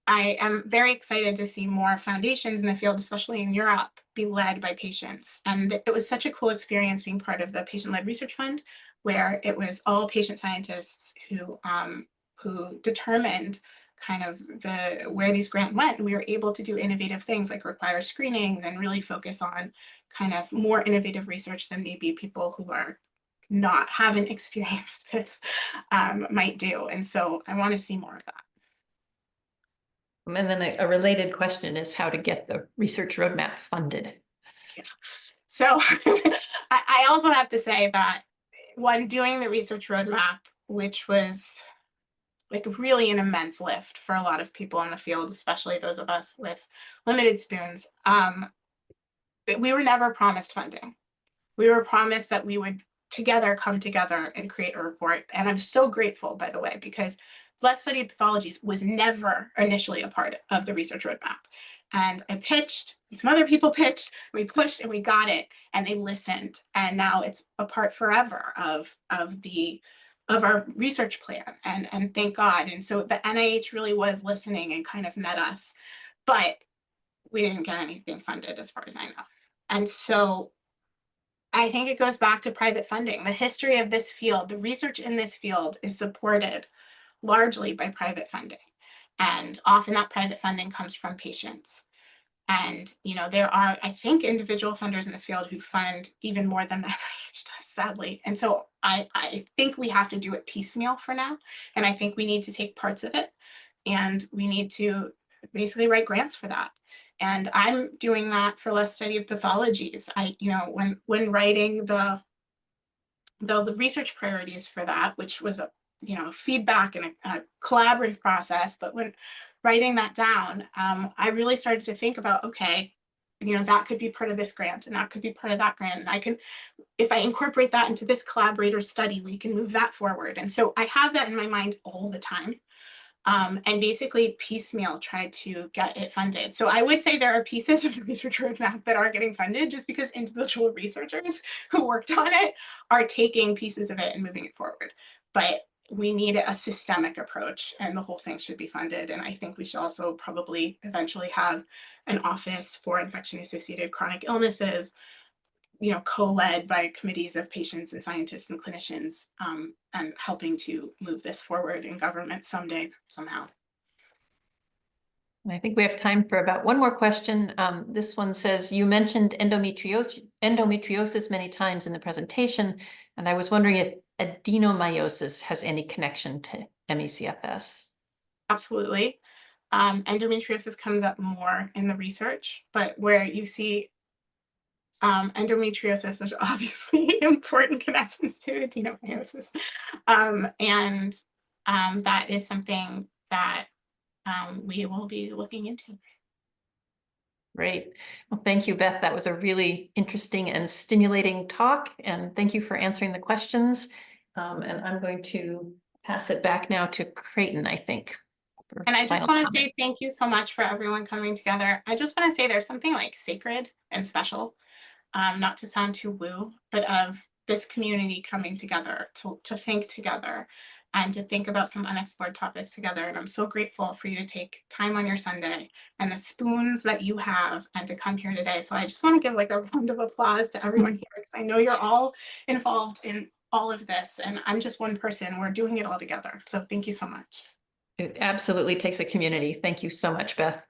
I am very excited to see more foundations in the field, especially in Europe, be led by patients. And it was such a cool experience being part of the patient-led research fund, where it was all patient scientists who determined kind of where these grants went. And we were able to do innovative things like require screenings and really focus on kind of more innovative research than maybe people who haven't experienced this might do. And so I want to see more of that. And then a related question is how to get the research roadmap funded. Yeah. So I also have to say that when doing the research roadmap, which was like really an immense lift for a lot of people in the field, especially those of us with limited spoons, we were never promised funding. We were promised that we would come together and create a report. And I'm so grateful, by the way, because less studied pathologies was never initially a part of the research roadmap. And I pitched, and some other people pitched, we pushed, and we got it, and they listened. And now it's a part forever of our research plan, and thank God. And so the NIH really was listening and kind of met us. But we didn't get anything funded as far as I know. And so I think it goes back to private funding. The history of this field, the research in this field is supported largely by private funding. And often that private funding comes from patients. And, you know, there are, I think, individual funders in this field who fund even more than the NIH does, sadly. And so I think we have to do it piecemeal for now. And I think we need to take parts of it and we need to basically write grants for that. And I'm doing that for less studied pathologies. You know, when writing the research priorities for that, which was a, you know, feedback and a collaborative process, but when writing that down, I really started to think about, okay, you know, that could be part of this grant and that could be part of that grant. And I can, if I incorporate that into this collaborator study, we can move that forward. And so I have that in my mind all the time. And basically piecemeal try to get it funded. So I would say there are pieces of the research roadmap that are getting funded just because individual researchers who worked on it are taking pieces of it and moving it forward. But we need a systemic approach and the whole thing should be funded. And I think we should also probably eventually have an office for infection-associated chronic illnesses, you know, co-led by committees of patients and scientists and clinicians, and helping to move this forward in government someday, somehow. I think we have time for about one more question. This one says, you mentioned endometriosis many times in the presentation, and I was wondering if adenomyosis has any connection to ME/CFS. Absolutely. Endometriosis comes up more in the research, but where you see endometriosis, there's obviously important connections to adenomyosis. That is something that we will be looking into. Great. Well, thank you, Beth. That was a really interesting and stimulating talk. And thank you for answering the questions. And I'm going to pass it back now to Creighton, I think. And I just want to say thank you so much for everyone coming together. I just want to say there's something like sacred and special, not to sound too woo, but of this community coming together to think together and to think about some unexplored topics together. And I'm so grateful for you to take time on your Sunday and the spoons that you have and to come here today. So I just want to give like a round of applause to everyone here because I know you're all involved in all of this and I'm just one person. We're doing it all together. So thank you so much. It absolutely takes a community. Thank you so much, Beth.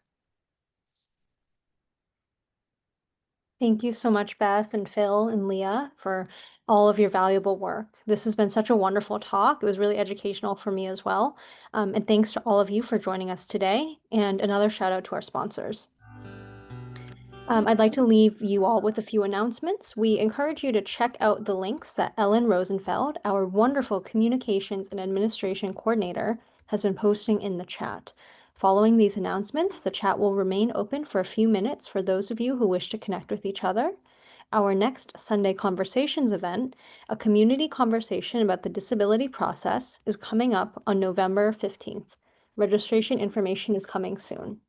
Thank you so much, Beth and Phil and Leah, for all of your valuable work. This has been such a wonderful talk. It was really educational for me as well. And thanks to all of you for joining us today. And another shout out to our sponsors. I'd like to leave you all with a few announcements. We encourage you to check out the links that Ellen Rosenfeld, our wonderful communications and administration coordinator, has been posting in the chat. Following these announcements, the chat will remain open for a few minutes for those of you who wish to connect with each other. Our next Sunday Conversations event, a community conversation about the disability process, is coming up on November 15th. Registration information is coming soon.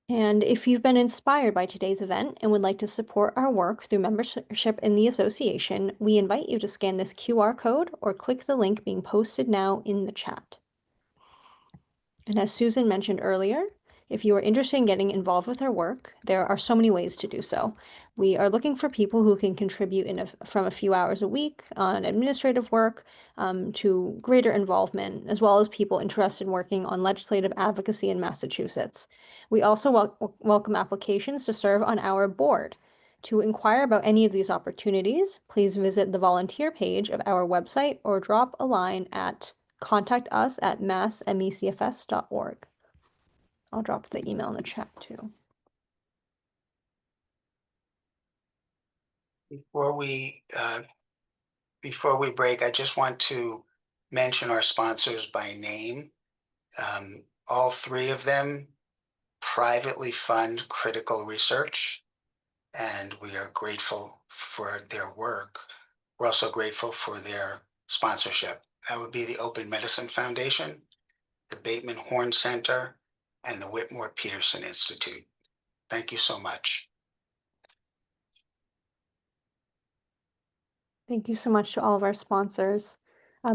And if you've been inspired by today's event and would like to support our work through membership in the association, we invite you to scan this QR code or click the link being posted now in the chat. And as Susan mentioned earlier, if you are interested in getting involved with our work, there are so many ways to do so. We are looking for people who can contribute from a few hours a week on administrative work to greater involvement, as well as people interested in working on legislative advocacy in Massachusetts. We also welcome applications to serve on our board. To inquire about any of these opportunities, please visit the volunteer page of our website or drop a line at contact@massmecfs.org. I'll drop the email in the chat too. Before we break, I just want to mention our sponsors by name. All three of them privately fund critical research, and we are grateful for their work. We're also grateful for their sponsorship. That would be the Open Medicine Foundation, the Bateman Horn Center, and the Whitmore Peterson Institute. Thank you so much. Thank you so much to all of our sponsors.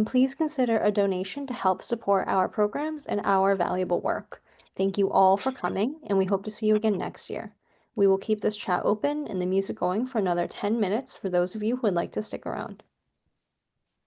Please consider a donation to help support our programs and our valuable work. Thank you all for coming, and we hope to see you again next year. We will keep this chat open and the music going for another 10 minutes for those of you who would like to stick around.